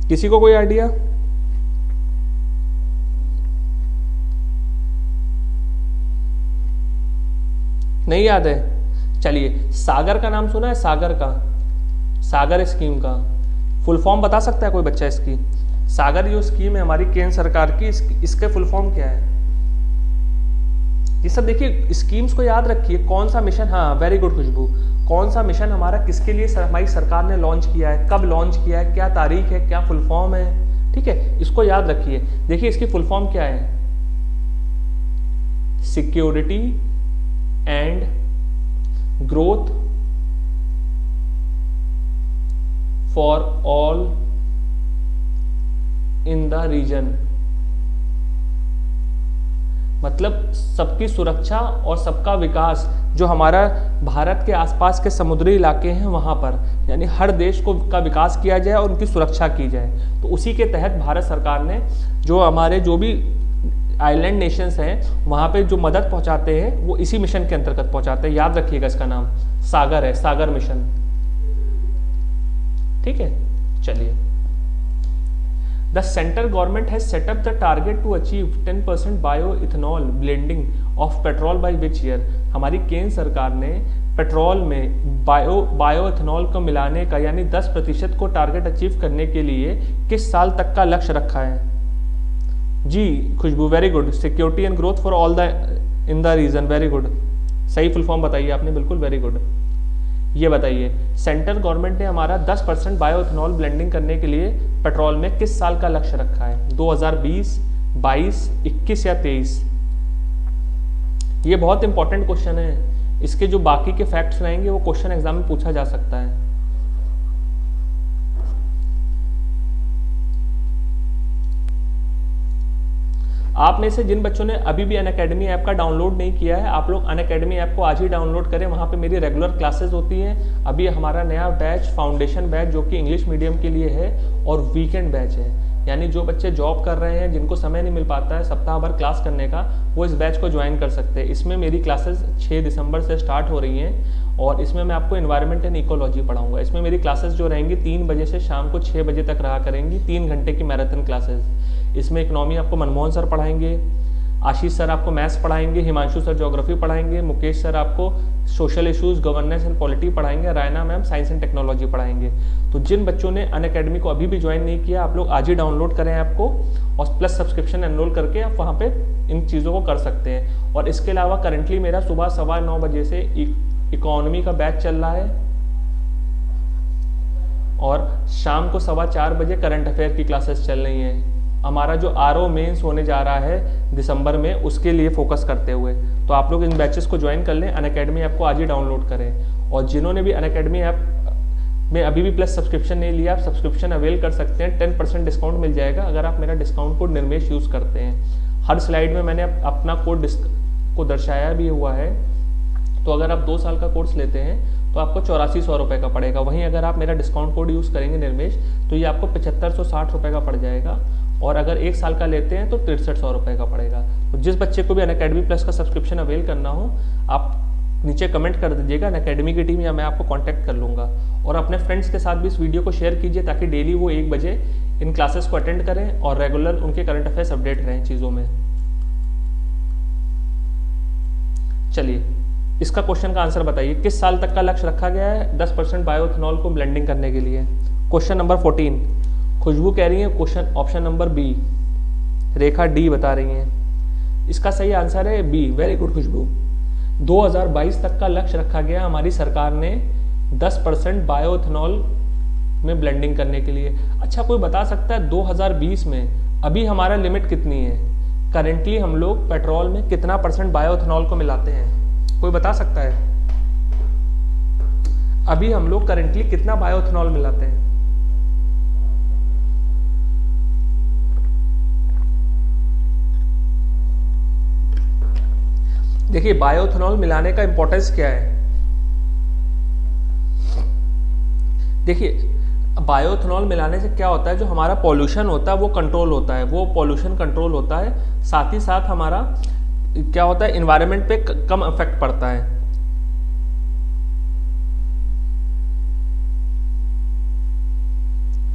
किसी को कोई आइडिया? नहीं याद है? चलिए, सागर का नाम सुना है? सागर का, सागर स्कीम का फुल फॉर्म बता सकता है कोई बच्चा इसकी? सागर जो स्कीम है हमारी केंद्र सरकार की, इसके फुल फॉर्म क्या है? ये सब देखिए, स्कीम्स को याद रखिए। कौन सा मिशन, हाँ वेरी गुड खुशबू, कौन सा मिशन हमारा किसके लिए हमारी सरकार ने लॉन्च किया है, कब लॉन्च किया है, क्या तारीख है, क्या फुल फॉर्म है, ठीक है, इसको याद रखिए। देखिए इसकी फुल फॉर्म क्या है? Security and growth for all in the region, मतलब सबकी सुरक्षा और सबका विकास जो हमारा भारत के आसपास के समुद्री इलाके हैं वहाँ पर, यानी हर देश का विकास किया जाए और उनकी सुरक्षा की जाए। तो उसी के तहत भारत सरकार ने जो हमारे जो भी आइलैंड नेशंस हैं वहाँ पे जो मदद पहुँचाते हैं वो इसी मिशन के अंतर्गत पहुँचाते हैं। याद रखिएगा इसका नाम सागर है, सागर मिशन, ठीक है। चलिए, The central government has set up the target to achieve 10% bioethanol blending of petrol by which year? हमारी केंद्र सरकार ने पेट्रोल में बायोएथेनॉल को मिलाने का यानी 10% को टारगेट अचीव करने के लिए किस साल तक का लक्ष्य रखा है? जी Khushboo, very good, security and growth for all the in the region, very good, सही फुल फॉर्म बताइए आपने, बिल्कुल वेरी गुड। ये बताइए, सेंट्रल गवर्नमेंट ने हमारा 10% बायोएथेनॉल ब्लेंडिंग करने के लिए पेट्रोल में किस साल का लक्ष्य रखा है? 2020, 22, 21 या 23? ये बहुत इंपॉर्टेंट क्वेश्चन है। इसके जो बाकी के फैक्ट्स रहेंगे वो क्वेश्चन एग्जाम में पूछा जा सकता है। आप में से जिन बच्चों ने अभी भी अनअकैडमी ऐप का डाउनलोड नहीं किया है, आप लोग अनअकैडमी ऐप को आज ही डाउनलोड करें। वहाँ पे मेरी रेगुलर क्लासेस होती हैं। अभी हमारा नया बैच फाउंडेशन बैच जो कि इंग्लिश मीडियम के लिए है और वीकेंड बैच है, यानी जो बच्चे जॉब कर रहे हैं, जिनको समय नहीं मिल पाता है सप्ताह भर क्लास करने का, वो इस बैच को ज्वाइन कर सकते हैं। इसमें मेरी क्लासेस 6 दिसंबर से स्टार्ट हो रही हैं और इसमें मैं आपको एनवायरनमेंट एंड इकोलॉजी पढ़ाऊंगा। इसमें मेरी क्लासेस जो रहेंगी 3 बजे से शाम को 6 बजे तक रहा करेंगी, 3 घंटे की मैराथन क्लासेस। इसमें इकोनॉमी आपको मनमोहन सर पढ़ाएंगे, आशीष सर आपको मैथ्स पढ़ाएंगे, हिमांशु सर ज्योग्राफी पढ़ाएंगे, मुकेश सर आपको social issues, governance and polity पढ़ाएंगे, Raina ma'am science and technology पढ़ाएंगे। तो जिन बच्चों ने अनअकैडमी को अभी भी ज्वाइन नहीं किया, आप लोग आज ही डाउनलोड करें ऐप को और प्लस सब्सक्रिप्शन एनरोल करके आप वहाँ पे इन चीज़ों को कर सकते हैं। और इसके अलावा करंटली मेरा सुबह 9:15 बजे से इकोनॉमी का बैच चल रहा है और शाम को 4:15 बजे करंट अफेयर की क्लासेस चल रही हैं। हमारा जो आरओ मेंस होने जा रहा है दिसंबर में, उसके लिए फोकस करते हुए, तो आप लोग इन बैचेस को ज्वाइन कर लें। अनअकैडमी ऐप को आज ही डाउनलोड करें। और जिन्होंने भी अनअकैडमी ऐप में अभी भी प्लस सब्सक्रिप्शन नहीं लिया, आप सब्सक्रिप्शन अवेल कर सकते हैं। 10% डिस्काउंट मिल जाएगा अगर आप मेरा डिस्काउंट कोड निर्मेश यूज़ करते हैं। हर स्लाइड में मैंने अपना कोड को दर्शाया भी हुआ है। तो अगर आप 2 साल का कोर्स लेते हैं तो आपको 8400 रुपये का पड़ेगा। वहीं अगर आप मेरा डिस्काउंट कोड यूज़ करेंगे निर्मेश, तो ये आपको 7560 रुपये का पड़ जाएगा। और अगर 1 साल का लेते हैं तो 6300 रुपये का पड़ेगा। तो जिस बच्चे को भी अनअकैडमी प्लस का सब्सक्रिप्शन अवेल करना हो, आप नीचे कमेंट कर दीजिएगा, अनअकैडमी की टीम या मैं आपको कांटेक्ट कर लूँगा। और अपने फ्रेंड्स के साथ भी इस वीडियो को शेयर कीजिए ताकि डेली वो 1 बजे इन क्लासेस को अटेंड करें और रेगुलर उनके करंट अफेयर्स अपडेट रहें चीज़ों में। चलिए, इसका क्वेश्चन का आंसर बताइए, किस साल तक का लक्ष्य रखा गया है 10% बायोइथेनॉल को ब्लेंडिंग करने के लिए? क्वेश्चन नंबर 14, खुशबू कह रही है क्वेश्चन ऑप्शन नंबर बी, रेखा डी बता रही है। इसका सही आंसर है बी, वेरी गुड खुशबू। 2022 तक का लक्ष्य रखा गया हमारी सरकार ने 10% बायोइथेनॉल में ब्लेंडिंग करने के लिए। अच्छा, कोई बता सकता है 2020 में अभी हमारा लिमिट कितनी है? करेंटली हम लोग पेट्रोल में कितना % बायोइथेनॉल को मिलाते हैं? कोई बता सकता है? अभी हम लोग करेंटली कितना बायोइथेनॉल मिलाते हैं? देखिए, बायोइथेनॉल मिलाने का इंपॉर्टेंस क्या है। देखिए, बायोइथेनॉल मिलाने से क्या होता है, जो हमारा पॉल्यूशन होता है वो कंट्रोल होता है, वो पॉल्यूशन कंट्रोल होता है। साथ ही साथ हमारा क्या होता है, इन्वायरमेंट पे कम इफेक्ट पड़ता है।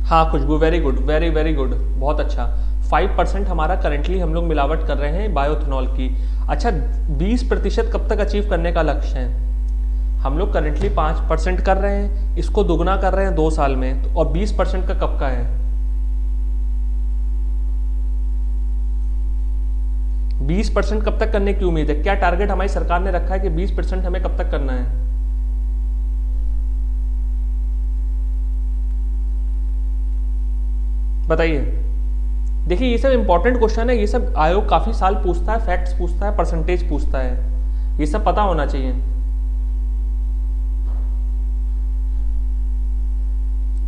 हाँ Khushboo, very good, very very good, बहुत अच्छा। 5% हमारा करेंटली हम लोग मिलावट कर रहे हैं बायोइथेनॉल की। अच्छा, 20% कब तक अचीव करने का लक्ष्य है? हम लोग करेंटली 5% कर रहे हैं, इसको दुगना कर रहे हैं 2 साल में, और 20% का कब का है? 20% कब तक करने की उम्मीद है? क्या टारगेट हमारी सरकार ने रखा है कि 20% हमें कब तक करना है? बताइए। देखिए, ये सब इंपॉर्टेंट क्वेश्चन है, ये सब आयोग काफी साल पूछता है, फैक्ट्स पूछता है, परसेंटेज पूछता है, ये सब पता होना चाहिए।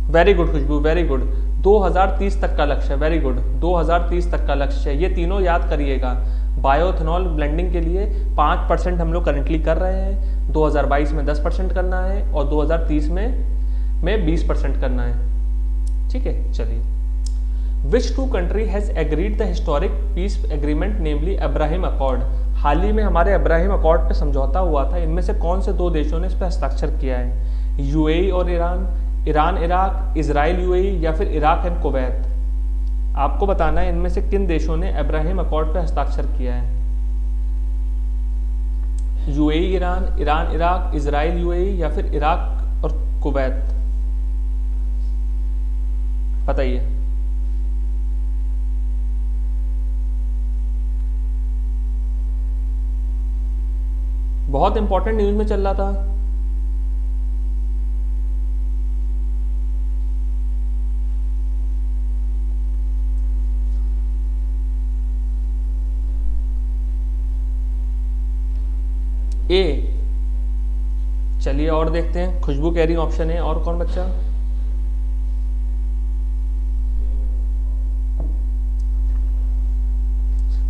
वेरी गुड खुशबू, वेरी गुड। 2030 तक का लक्ष्य है, वेरी गुड, 2030 तक का लक्ष्य है। ये तीनों याद करिएगा। बायोइथेनॉल ब्लेंडिंग के लिए 5% हम लोग करेंटली कर रहे हैं, 2022 में 10% करना है, और 2030 में 20% करना है। ठीक है, चलिए। Which two country has agreed the historic peace agreement, namely Abraham accord? हाल ही में हमारे अब्राहिम अकॉर्ड पे समझौता हुआ था, इनमें से कौन से 2 देशों ने इस पर हस्ताक्षर किया है? यूएई और Iran, Iran Iraq, Israel UAE, या फिर इराक एंड कुवैत? आपको बताना है इनमें से किन देशों ने अब्राहिम अकॉर्ड पे हस्ताक्षर किया है। UAE Iran, Iran Iraq, Israel UAE, या फिर इराक और कुवैत? बताइए। बहुत इंपॉर्टेंट न्यूज में चल रहा था। ए, चलिए और देखते हैं। खुशबू कह रही ऑप्शन है, और कौन बच्चा?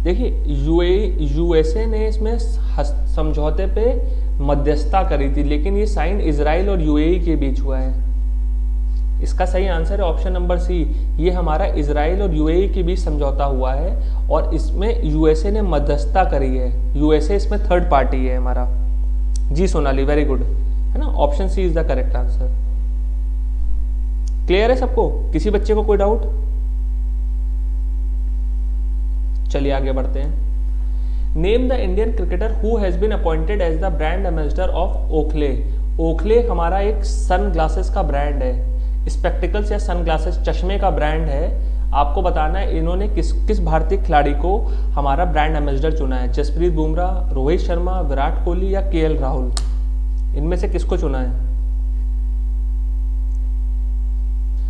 देखिए, यूएसए ने इसमें समझौते पे मध्यस्थता करी थी, लेकिन ये साइन इजराइल और यूएई के बीच हुआ है। इसका सही आंसर है ऑप्शन नंबर सी, ये हमारा इजराइल और यूएई के बीच समझौता हुआ है, और इसमें यूएसए ने मध्यस्थता करी है। यूएसए इसमें थर्ड पार्टी है हमारा। जी सोनाली, वेरी गुड, है ना, option C is the correct answer. Clear है सबको? किसी बच्चे को कोई डाउट? चलिए आगे बढ़ते हैं। Name the Indian cricketer who has been appointed as the brand ambassador of Oakley. Oakley हमारा एक सन ग्लासेस का ब्रांड है, स्पेक्टिकल्स या सन ग्लासेस चश्मे का ब्रांड है। आपको बताना है इन्होंने किस भारतीय खिलाड़ी को हमारा ब्रांड एम्बेसडर चुना है। जसप्रीत बुमराह, रोहित शर्मा, विराट कोहली या केएल राहुल? इनमें से किसको चुना है?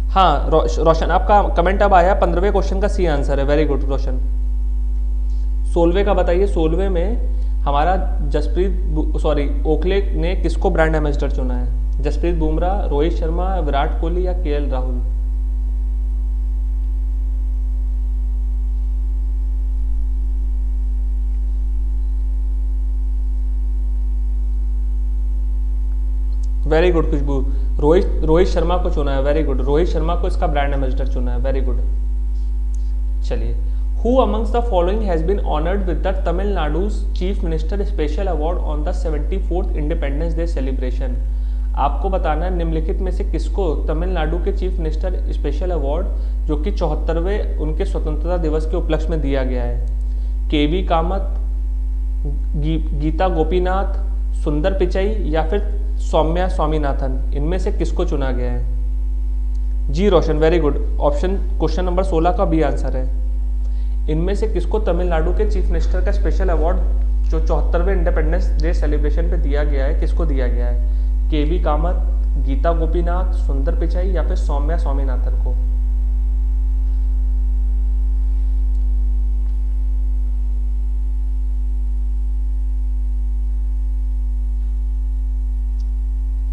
हाँ रोशन, आपका कमेंट अब आया, 15वें क्वेश्चन का सी आंसर है, वेरी गुड रोशन। 16वें का बताइए। 16वें में हमारा ओखले ने किसको ब्रांड एम्बेसडर चुना है? जसप्रीत बुमराह, रोहित शर्मा, विराट कोहली या केएल राहुल? वेरी गुड खुशबू, रोहित शर्मा को चुना है, वेरी गुड, रोहित शर्मा को इसका ब्रांड एम्बेसडर चुना है, वेरी गुड। चलिए, Who amongst the following has been honored with the Tamil Nadu's Chief Minister Special Award on the 74th Independence Day celebration? आपको बताना है निम्नलिखित में से किसको तमिलनाडु के चीफ मिनिस्टर स्पेशल अवार्ड, जो कि 74वें उनके स्वतंत्रता दिवस के उपलक्ष्य में दिया गया है? केवी कामत, गीता गोपीनाथ, सुंदर पिचाई या फिर सौम्या स्वामीनाथन, इनमें से किसको चुना गया है? जी Roshan, very good. Option question number 16 का बी आंसर है। इनमें से किसको तमिलनाडु के चीफ मिनिस्टर का स्पेशल अवार्ड जो 74वें इंडिपेंडेंस डे सेलिब्रेशन पे दिया गया है, किसको दिया गया है? केवी कामत, गीता गोपीनाथ, सुंदर पिचाई या फिर सौम्या स्वामीनाथन को?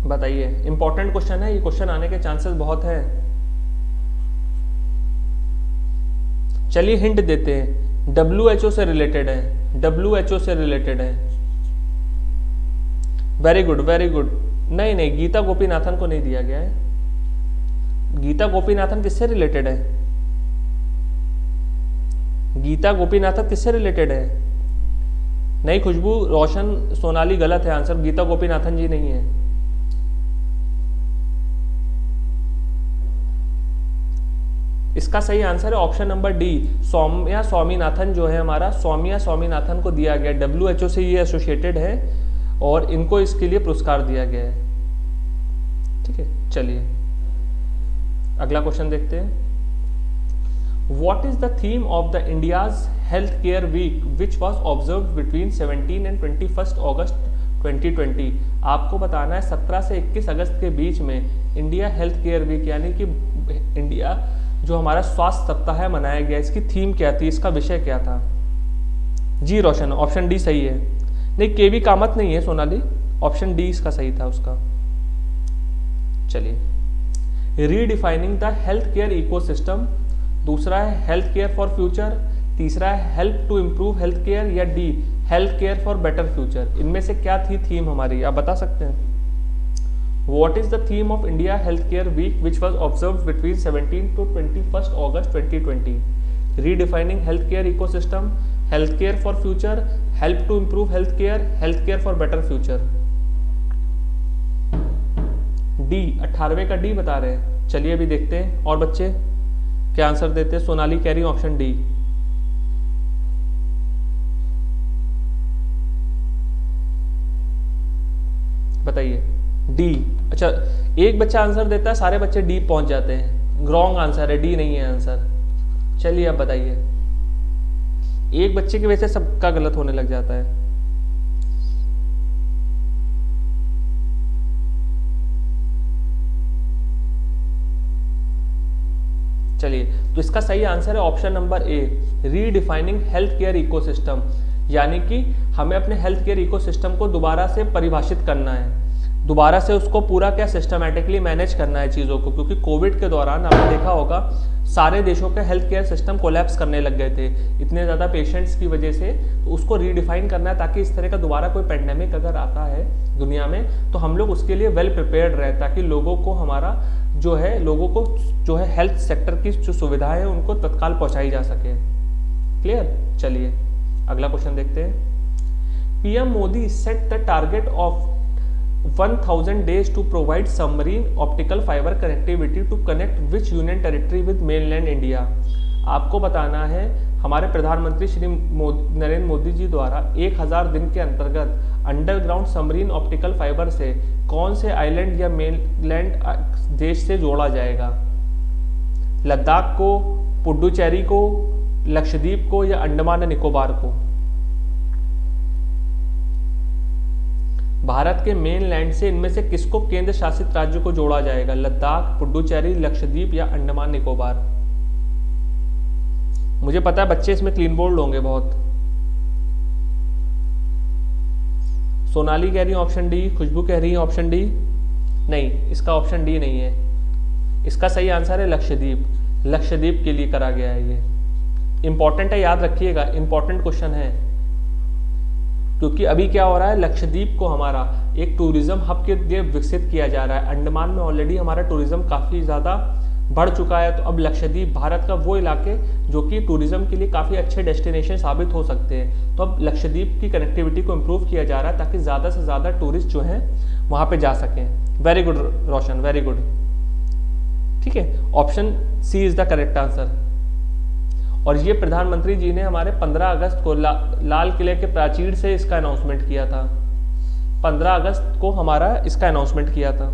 बताइए, इंपॉर्टेंट क्वेश्चन है ये, क्वेश्चन आने के चांसेस बहुत हैं। चलिए हिंट देते हैं, WHO से रिलेटेड है, WHO से रिलेटेड है। Very good very good. नहीं नहीं, गीता गोपीनाथन को नहीं दिया गया है। गीता गोपीनाथन किससे रिलेटेड है? गीता गोपीनाथन किससे रिलेटेड है? नहीं खुशबू, रोशन, सोनाली गलत है आंसर, गीता गोपीनाथन जी नहीं है। इसका सही आंसर है option number D, Soumya Swaminathan जो है हमारा, सौम्या स्वामीनाथन को दिया गया। WHO से ये एसोसिएटेड है और इनको इसके लिए पुरस्कार दिया गया है। ठीक है, चलिए अगला क्वेश्चन देखते हैं। What is the theme of the India's health care week which was observe between 17 and 21 August 2020? आपको बताना है 17 से 21 अगस्त के बीच में इंडिया हेल्थ केयर वीक यानी कि इंडिया जो हमारा स्वास्थ्य सप्ताह है मनाया गया, इसकी थीम क्या थी, इसका विषय क्या था? जी रोशन, ऑप्शन डी सही है। नहीं, केवी कामत नहीं है सोनाली, ऑप्शन डी इसका सही था उसका। चलिए, redefining the health care ecosystem, दूसरा है हेल्थ केयर फॉर फ्यूचर, तीसरा है help to improve health care, या D health care for better future. इनमें से क्या थी थीम हमारी, आप बता सकते हैं? What is the theme of India Healthcare Week which was observed between 17 to 21st August 2020? Redefining healthcare ecosystem, healthcare for future, help to improve healthcare, healthcare for better future. D, 18वें का D बता रहे हैं। चलिए अभी देखते हैं और बच्चे क्या आंसर देते हैं। सोनाली कह रही ऑप्शन डी। बताइए, डी। अच्छा, एक बच्चा आंसर देता है, सारे बच्चे डी पहुंच जाते हैं। रॉन्ग आंसर है, डी नहीं है आंसर। चलिए अब बताइए, एक बच्चे की वजह से सबका गलत होने लग जाता है। चलिए, तो इसका सही आंसर है option number A, redefining health care ecosystem, यानी कि हमें अपने हेल्थ केयर इकोसिस्टम को दोबारा से परिभाषित करना है, दोबारा से उसको पूरा क्या सिस्टमैटिकली मैनेज करना है चीज़ों को, क्योंकि कोविड के दौरान आपने देखा होगा सारे देशों के हेल्थ केयर सिस्टम कोलैप्स करने लग गए थे इतने ज़्यादा पेशेंट्स की वजह से। तो उसको रीडिफाइन करना है ताकि इस तरह का दोबारा कोई पेंडेमिक अगर आता है दुनिया में तो हम लोग उसके लिए वेल प्रिपेयर्ड रहे, ताकि लोगों को हमारा जो है हेल्थ सेक्टर की जो सुविधाएं हैं उनको तत्काल पहुँचाई जा सके। क्लियर? चलिए अगला क्वेश्चन देखते हैं। PM Modi set the target of 1000 days to provide submarine optical fiber connectivity to connect which union territory with mainland India? आपको बताना है हमारे प्रधानमंत्री श्री नरेंद्र मोदी जी द्वारा 1000 दिन के अंतर्गत अंडरग्राउंड सबमरीन ऑप्टिकल फाइबर से कौन से आइलैंड या मेनलैंड देश से जोड़ा जाएगा? लद्दाख को, पुडुचेरी को, लक्षद्वीप को या अंडमान निकोबार को? भारत के मेनलैंड से इनमें से किसको केंद्र शासित राज्य को जोड़ा जाएगा? लद्दाख, पुडुचेरी, लक्षद्वीप या अंडमान निकोबार? मुझे पता है बच्चे इसमें क्लीन बोल्ड होंगे बहुत। सोनाली कह रही है ऑप्शन डी, खुशबू कह रही है ऑप्शन डी। नहीं, इसका ऑप्शन डी नहीं है, इसका सही आंसर है लक्षद्वीप। लक्षद्वीप के लिए करा गया है, ये इंपॉर्टेंट है, याद रखिएगा, इंपॉर्टेंट क्वेश्चन है। क्योंकि अभी क्या हो रहा है, लक्षद्वीप को हमारा एक टूरिज्म हब के लिए विकसित किया जा रहा है। अंडमान में ऑलरेडी हमारा टूरिज्म काफ़ी ज़्यादा बढ़ चुका है, तो अब लक्षद्वीप भारत का वो इलाके जो कि टूरिज्म के लिए काफ़ी अच्छे डेस्टिनेशन साबित हो सकते हैं, तो अब लक्षद्वीप की कनेक्टिविटी को इम्प्रूव किया जा रहा है ताकि ज़्यादा से ज़्यादा टूरिस्ट जो हैं वहाँ पे जा सकें। Very good Roshan, very good. ठीक है, option C is the correct answer. और ये प्रधानमंत्री जी ने हमारे 15 अगस्त को लाल किले के प्राचीर से इसका अनाउंसमेंट किया था 15 अगस्त को हमारा इसका अनाउंसमेंट किया था।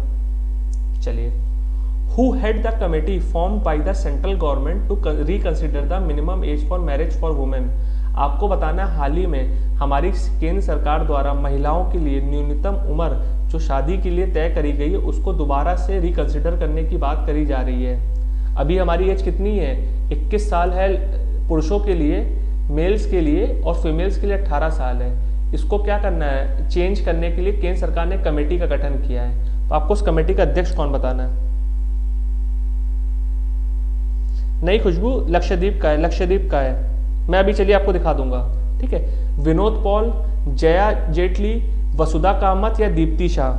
चलिए, who head the committee formed by the central government to reconsider the minimum age for marriage for women. आपको बताना है, हाल ही में हमारी केंद्र सरकार द्वारा महिलाओं के लिए न्यूनतम उम्र जो शादी के लिए तय करी गई है उसको दोबारा से रिकंसिडर करने की बात करी जा रही है। अभी हमारी एज कितनी है? 21 साल है पुरुषों के लिए, मेल्स के लिए, और फीमेल्स के लिए 18 साल है। इसको क्या करना है? चेंज करने के लिए केंद्र सरकार ने कमेटी का गठन किया है। तो आपको उस कमेटी का अध्यक्ष कौन बताना है? नहीं खुशबू, लक्षद्वीप का है, लक्षद्वीप का है। मैं अभी चलिए आपको दिखा दूंगा, ठीक है। विनोद पॉल, जया जेटली, वसुधा कामत या दीप्ति शाह।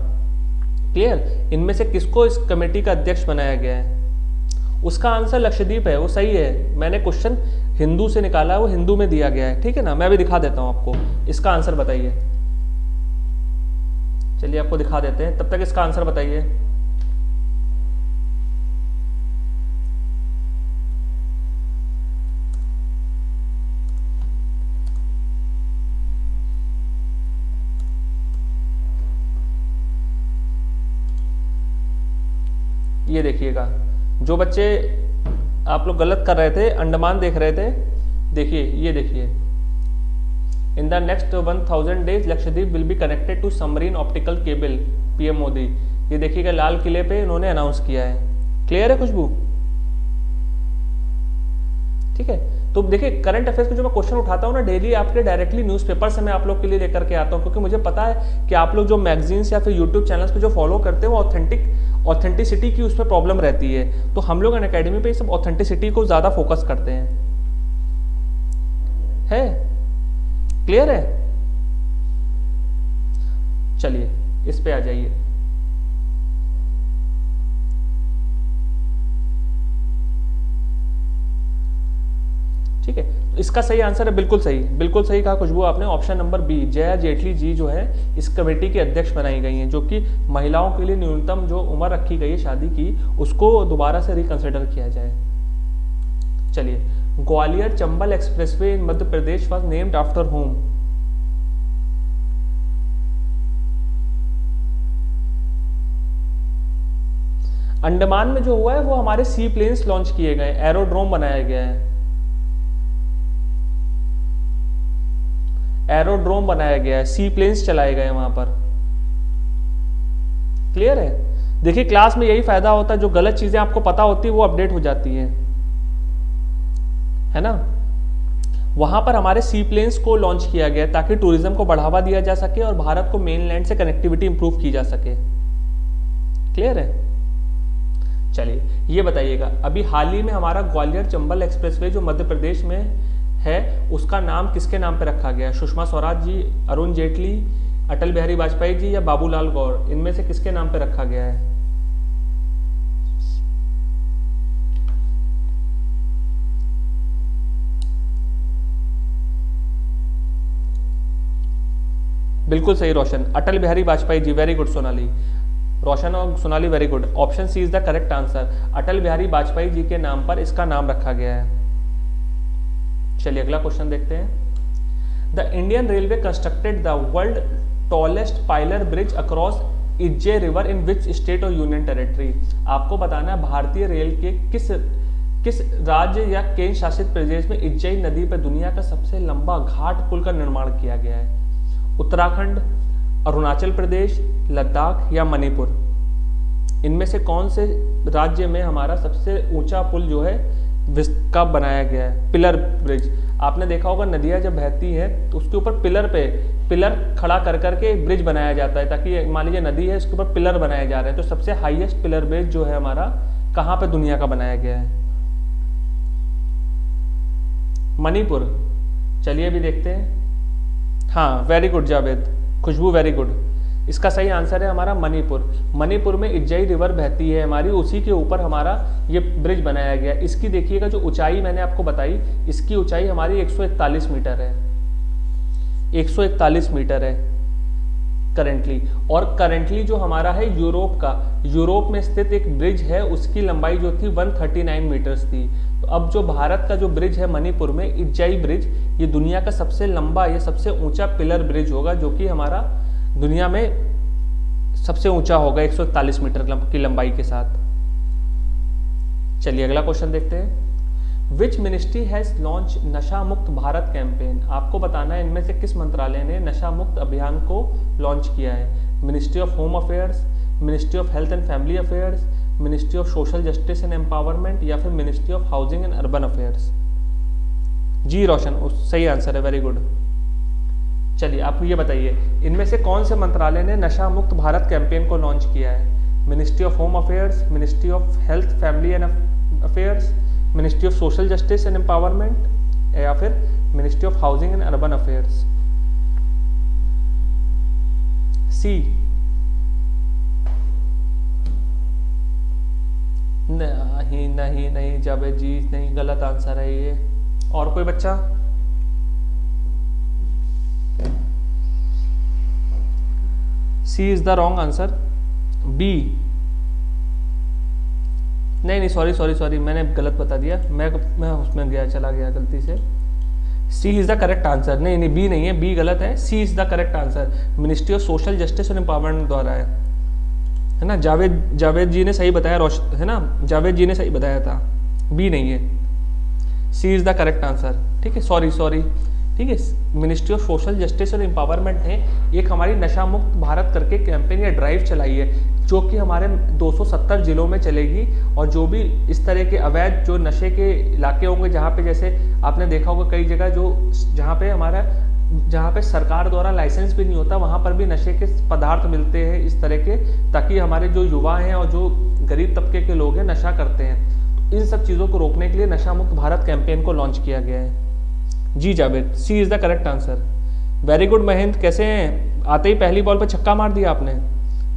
क्लियर? इनमें से किसको इस कमेटी का अध्यक्ष बनाया गया है? उसका आंसर लक्षद्वीप है, वो सही है। मैंने क्वेश्चन हिंदू से निकाला है, वो हिंदू में दिया गया है, ठीक है ना। मैं अभी दिखा देता हूं आपको, इसका आंसर बताइए। चलिए आपको दिखा देते हैं, तब तक इसका आंसर बताइए। ये देखिएगा, जो बच्चे आप लोग गलत कर रहे थे, अंडमान देख रहे थे, देखिए ये देखिए, in the next 1000 days Lakshadweep will be connected to submarine optical cable, PM Modi. ये देखिएगा, लाल किले पे इन्होंने अनाउंस किया है। क्लियर है खुशबू? ठीक है। तो देखिए, करंट अफेयर्स के जो मैं क्वेश्चन उठाता हूँ ना डेली, आपके डायरेक्टली न्यूज़पेपर से मैं आप लोग के लिए लेकर के आता हूँ, क्योंकि मुझे पता है कि आप लोग जो मैगजीन्स या फिर यूट्यूब चैनल्स पे जो फॉलो करते हैं वो ऑथेंटिसिटी की उसमें प्रॉब्लम रहती है। तो हम लोग अनअकैडमी पे सब ऑथेंटिसिटी को ज़्यादा फोकस करते हैं। क्लियर है? चलिए इस पे आ जाइए। ठीक है, तो इसका सही आंसर है, बिल्कुल सही कहा खुशबू आपने, option number B, Jaya Jaitley ji जो है इस कमेटी के अध्यक्ष बनाई गई हैं, जो कि महिलाओं के लिए न्यूनतम जो उम्र रखी गई है शादी की उसको दोबारा से रिकंसिडर किया जाए। चलिए, Gwalior Chambal expressway in Madhya Pradesh was named after home. Andaman में जो हुआ है वो हमारे सी प्लेन्स लॉन्च किए गए, एरोड्रोम बनाया गया है, एरोड्रोम बनाया गया है, सी प्लेन्स चलाए गए वहां पर। क्लियर है? देखिए, क्लास में यही फायदा होता है, जो गलत चीजें आपको पता होती है वो अपडेट हो जाती है ना। वहां पर हमारे सी प्लेन्स को लॉन्च किया गया ताकि टूरिज्म को बढ़ावा दिया जा सके और भारत को मेनलैंड से कनेक्टिविटी इंप्रूव की जा सके। क्लियर है? चलिए ये बताइएगा, अभी हाल ही में हमारा ग्वालियर चंबल एक्सप्रेसवे जो मध्य प्रदेश में है उसका नाम किसके नाम पे रखा गया? सुषमा स्वराज जी, अरुण जेटली, अटल बिहारी वाजपेयी जी या बाबूलाल गौर? इनमें से किसके नाम पे रखा गया है? बिल्कुल सही रोशन, अटल बिहारी वाजपेयी जी। वेरी गुड सोनाली, रोशन और Sonali very good. Option C is the correct answer, Atal Bihari Vajpayee ji के नाम पर इसका नाम रखा गया है। चलिए अगला क्वेश्चन देखते हैं। The Indian railway constructed the world tallest pillar bridge across इज्जे रिवर इन विच स्टेट और यूनियन टेरिटरी? आपको बताना है भारतीय रेल के किस राज्य या केंद्र शासित प्रदेश में इज्जई नदी पर दुनिया का सबसे लंबा घाट पुल का निर्माण किया गया है? उत्तराखंड, अरुणाचल प्रदेश, लद्दाख या मणिपुर? इनमें से कौन से राज्य में हमारा सबसे ऊंचा पुल जो है का बनाया गया है? Pillar bridge. आपने देखा होगा नदियां जब बहती हैं तो उसके ऊपर पिलर खड़ा कर करके ब्रिज बनाया जाता है, ताकि मान लीजिए नदी है उसके ऊपर पिलर बनाए जा रहे हैं। तो सबसे हाईएस्ट पिलर ब्रिज जो है हमारा कहाँ पे दुनिया का बनाया गया है? मणिपुर। चलिए अभी देखते हैं। हाँ वेरी गुड जावेद, खुशबू वेरी गुड। इसका सही आंसर है हमारा मणिपुर। मणिपुर में इज्जई रिवर बहती है हमारी, उसी के ऊपर हमारा ये ब्रिज बनाया गया। इसकी देखिएगा जो ऊंचाई मैंने आपको बताई, इसकी ऊंचाई हमारी 141 मीटर है, 141 मीटर है करंटली। और करंटली जो हमारा है यूरोप में स्थित एक ब्रिज है, उसकी लंबाई जो थी 139 मीटर्स थी। तो अब जो भारत का जो ब्रिज है मणिपुर में, इज्जई ब्रिज, ये दुनिया का सबसे लंबा या सबसे ऊंचा पिलर ब्रिज होगा, जो कि हमारा दुनिया में सबसे ऊंचा होगा 141 मीटर की लंबाई के साथ। चलिए अगला क्वेश्चन देखते हैं। विच मिनिस्ट्री हैज लॉन्च नशा मुक्त भारत कैंपेन। आपको बताना है इनमें से किस मंत्रालय ने नशा मुक्त अभियान को लॉन्च किया है। Ministry of home affairs, ministry of health and family affairs, ministry of social justice and empowerment, या फिर ministry of housing and urban affairs. जी रोशन, सही आंसर है, वेरी गुड। चलिए आप ये बताइए इनमें से कौन से मंत्रालय ने नशा मुक्त भारत कैंपेन को लॉन्च किया है। Ministry of home affairs, ministry of health family and affairs, ministry of social justice and empowerment, या फिर ministry of housing and urban affairs. C. नहीं नहीं नहीं जावेद जी, नहीं, गलत आंसर है ये। और कोई बच्चा? C is the wrong answer. B. नहीं, सॉरी, मैंने गलत बता दिया, मैं उसमें चला गया गलती से। C is the correct answer. नहीं, बी नहीं है, बी गलत है, C is the correct answer. Ministry of social justice and empowerment द्वारा है ना। जावेद जी ने सही बताया, है ना, जावेद जी ने सही बताया था, बी नहीं है, C is the correct answer. ठीक है, सॉरी, ठीक है। मिनिस्ट्री ऑफ सोशल जस्टिस और एम्पावरमेंट ने एक हमारी नशा मुक्त भारत करके कैंपेन या ड्राइव चलाई है, जो कि हमारे 270 जिलों में चलेगी। और जो भी इस तरह के अवैध जो नशे के इलाके होंगे, जहाँ पे जैसे आपने देखा होगा कई जगह जहाँ पे सरकार द्वारा लाइसेंस भी नहीं होता, वहाँ पर भी नशे के पदार्थ मिलते हैं इस तरह के, ताकि हमारे जो युवा हैं और जो गरीब तबके के लोग हैं नशा करते हैं। तो इन सब चीज़ों को रोकने के लिए नशा मुक्त भारत कैंपेन को लॉन्च किया गया है। जी Javed, C is the correct answer. Very good Mahendra, कैसे हैं? आते ही पहली बॉल पे छक्का मार दिया आपने,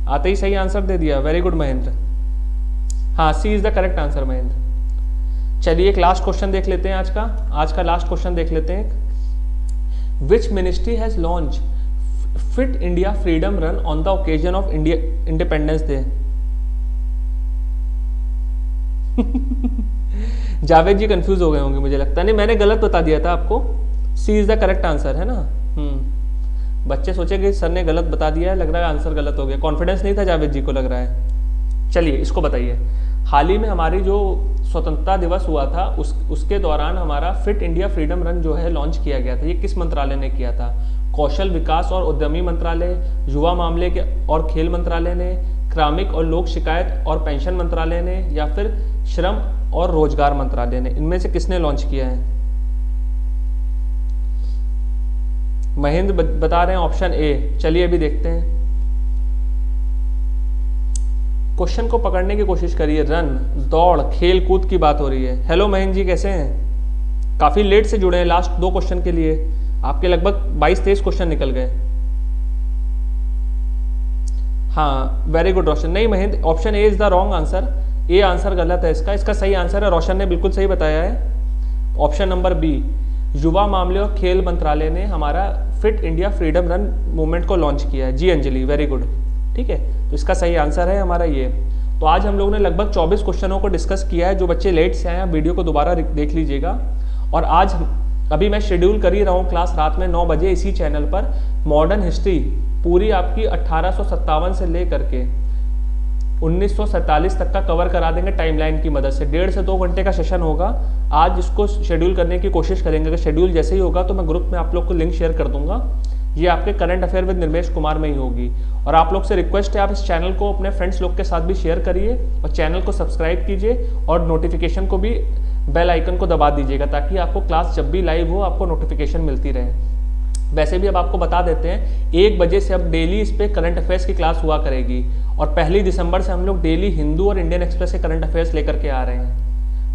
आते ही सही आंसर दे दिया, वेरी गुड महेंद्र। हाँ, C is the correct answer Mahendra. चलिए एक लास्ट क्वेश्चन देख लेते हैं आज का लास्ट क्वेश्चन देख लेते हैं। Which ministry has launch Fit India Freedom Run on the occasion of Independence Day. Javed ji confuse हो गए होंगे, मुझे लगता नहीं, मैंने गलत बता दिया था आपको। सी इज द करेक्ट आंसर, है ना। बच्चे सोचेंगे सर ने गलत बता दिया है, लग रहा है आंसर गलत हो गया। कॉन्फिडेंस नहीं था जावेद जी को, लग रहा है। चलिए इसको बताइए। हाल ही में हमारी जो स्वतंत्रता दिवस हुआ था उसके दौरान हमारा फिट इंडिया फ्रीडम रन जो है लॉन्च किया गया था। ये किस मंत्रालय ने किया था? कौशल विकास और उद्यमी मंत्रालय, युवा मामले के और खेल मंत्रालय ने, कार्मिक और लोक शिकायत और पेंशन मंत्रालय ने, या फिर श्रम और रोजगार मंत्रालय ने? इनमें से किसने लॉन्च किया है? महेंद्र बता रहे हैं ऑप्शन ए। चलिए अभी देखते हैं, क्वेश्चन को पकड़ने की कोशिश करिए। रन, दौड़, खेल कूद की बात हो रही है। हेलो महेंद्र जी, कैसे हैं? काफी लेट से जुड़े हैं लास्ट 2 क्वेश्चन के लिए, आपके लगभग 22-23 क्वेश्चन निकल गए। हाँ वेरी गुड रोशन। नहीं Mahendra, option A is the wrong answer, A answer गलत है इसका सही आंसर है, रोशन ने बिल्कुल सही बताया है, ऑप्शन नंबर बी। युवा मामले और खेल मंत्रालय ने हमारा fit India Freedom run movement को लॉन्च किया है। जी अंजलि, वेरी गुड, ठीक है, तो इसका सही आंसर है हमारा ये। तो आज हम लोगों ने लगभग 24 क्वेश्चनों को डिस्कस किया है। जो बच्चे लेट से आए हैं वीडियो को दोबारा देख लीजिएगा। और आज अभी मैं शेड्यूल कर ही रहा हूँ क्लास रात में 9 बजे इसी चैनल पर। मॉडर्न हिस्ट्री पूरी आपकी 1857 से लेकर के 1947 तक का कवर करा देंगे टाइमलाइन की मदद से। 1.5 से 2 घंटे का सेशन होगा। आज इसको शेड्यूल करने की कोशिश करेंगे। अगर शेड्यूल जैसे ही होगा तो मैं ग्रुप में आप लोग को लिंक शेयर कर दूंगा। ये आपके current affair with Nirmesh Kumar में ही होगी। और आप लोग से रिक्वेस्ट है, आप इस चैनल को अपने फ्रेंड्स लोग के साथ भी शेयर करिए और चैनल को सब्सक्राइब कीजिए और नोटिफिकेशन को भी बेल आइकन को दबा दीजिएगा, ताकि आपको क्लास जब भी लाइव हो आपको नोटिफिकेशन मिलती रहे। वैसे भी अब आपको बता देते हैं 1 बजे से अब डेली इस पे करंट अफेयर्स की क्लास हुआ करेगी। और 1 दिसंबर से हम लोग डेली हिंदू और इंडियन एक्सप्रेस के करंट अफेयर्स लेकर के आ रहे हैं।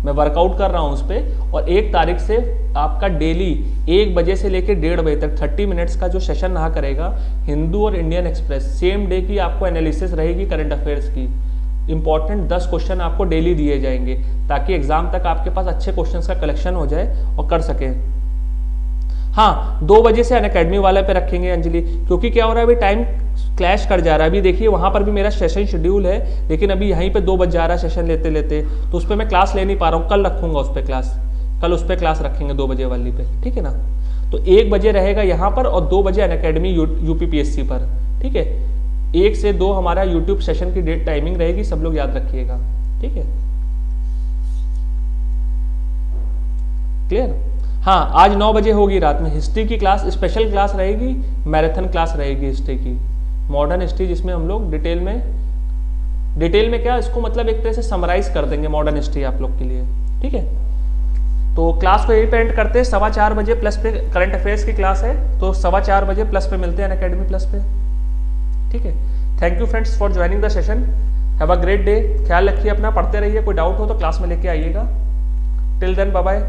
मैं वर्कआउट कर रहा हूँ उस पर। और 1 तारीख से आपका डेली 1 बजे से लेकर 1:30 बजे तक 30 मिनट्स का जो सेशन रहा करेगा हिंदू और इंडियन एक्सप्रेस। सेम डे की आपको एनालिसिस रहेगी करंट अफेयर्स की। इंपॉर्टेंट 10 क्वेश्चन आपको डेली दिए जाएंगे, ताकि एग्जाम तक आपके पास अच्छे क्वेश्चंस का कलेक्शन हो जाए और कर सकें। हाँ 2 बजे से अनअकैडमी वाले पे रखेंगे अंजलि, क्योंकि क्या हो रहा है अभी टाइम क्लैश कर जा रहा है। अभी देखिए वहाँ पर भी मेरा सेशन शेड्यूल है, लेकिन अभी यहीं पे 2 बज जा रहा है सेशन लेते लेते, तो उस पर मैं क्लास ले नहीं पा रहा हूँ। कल रखूंगा उस पर क्लास, कल उस पर क्लास रखेंगे 2 बजे वाली पे, ठीक है ना। तो 1 बजे रहेगा यहाँ पर और 2 बजे अनअकैडमी UPPSC पर, ठीक है। 1 से 2 हमारा यूट्यूब सेशन की डेट टाइमिंग रहेगी, सब लोग याद रखिएगा, ठीक है। क्लियर। हाँ, आज 9 बजे होगी रात में हिस्ट्री की क्लास, स्पेशल क्लास रहेगी, मैराथन क्लास रहेगी हिस्ट्री की, मॉडर्न हिस्ट्री, जिसमें हम लोग डिटेल में क्या, इसको मतलब एक तरह से समराइज कर देंगे मॉडर्न हिस्ट्री आप लोग के लिए, ठीक है। तो क्लास को यही पे एंड करते हैं, 4:15 बजे प्लस पे करंट अफेयर्स की क्लास है, तो 4:15 बजे प्लस पे मिलते हैं अनअकैडमी प्लस पे, ठीक है। Thank you friends for joining the session, have a great day, ख्याल रखिए अपना, पढ़ते रहिए, कोई डाउट हो तो क्लास में लेके आइएगा। Till then bye bye.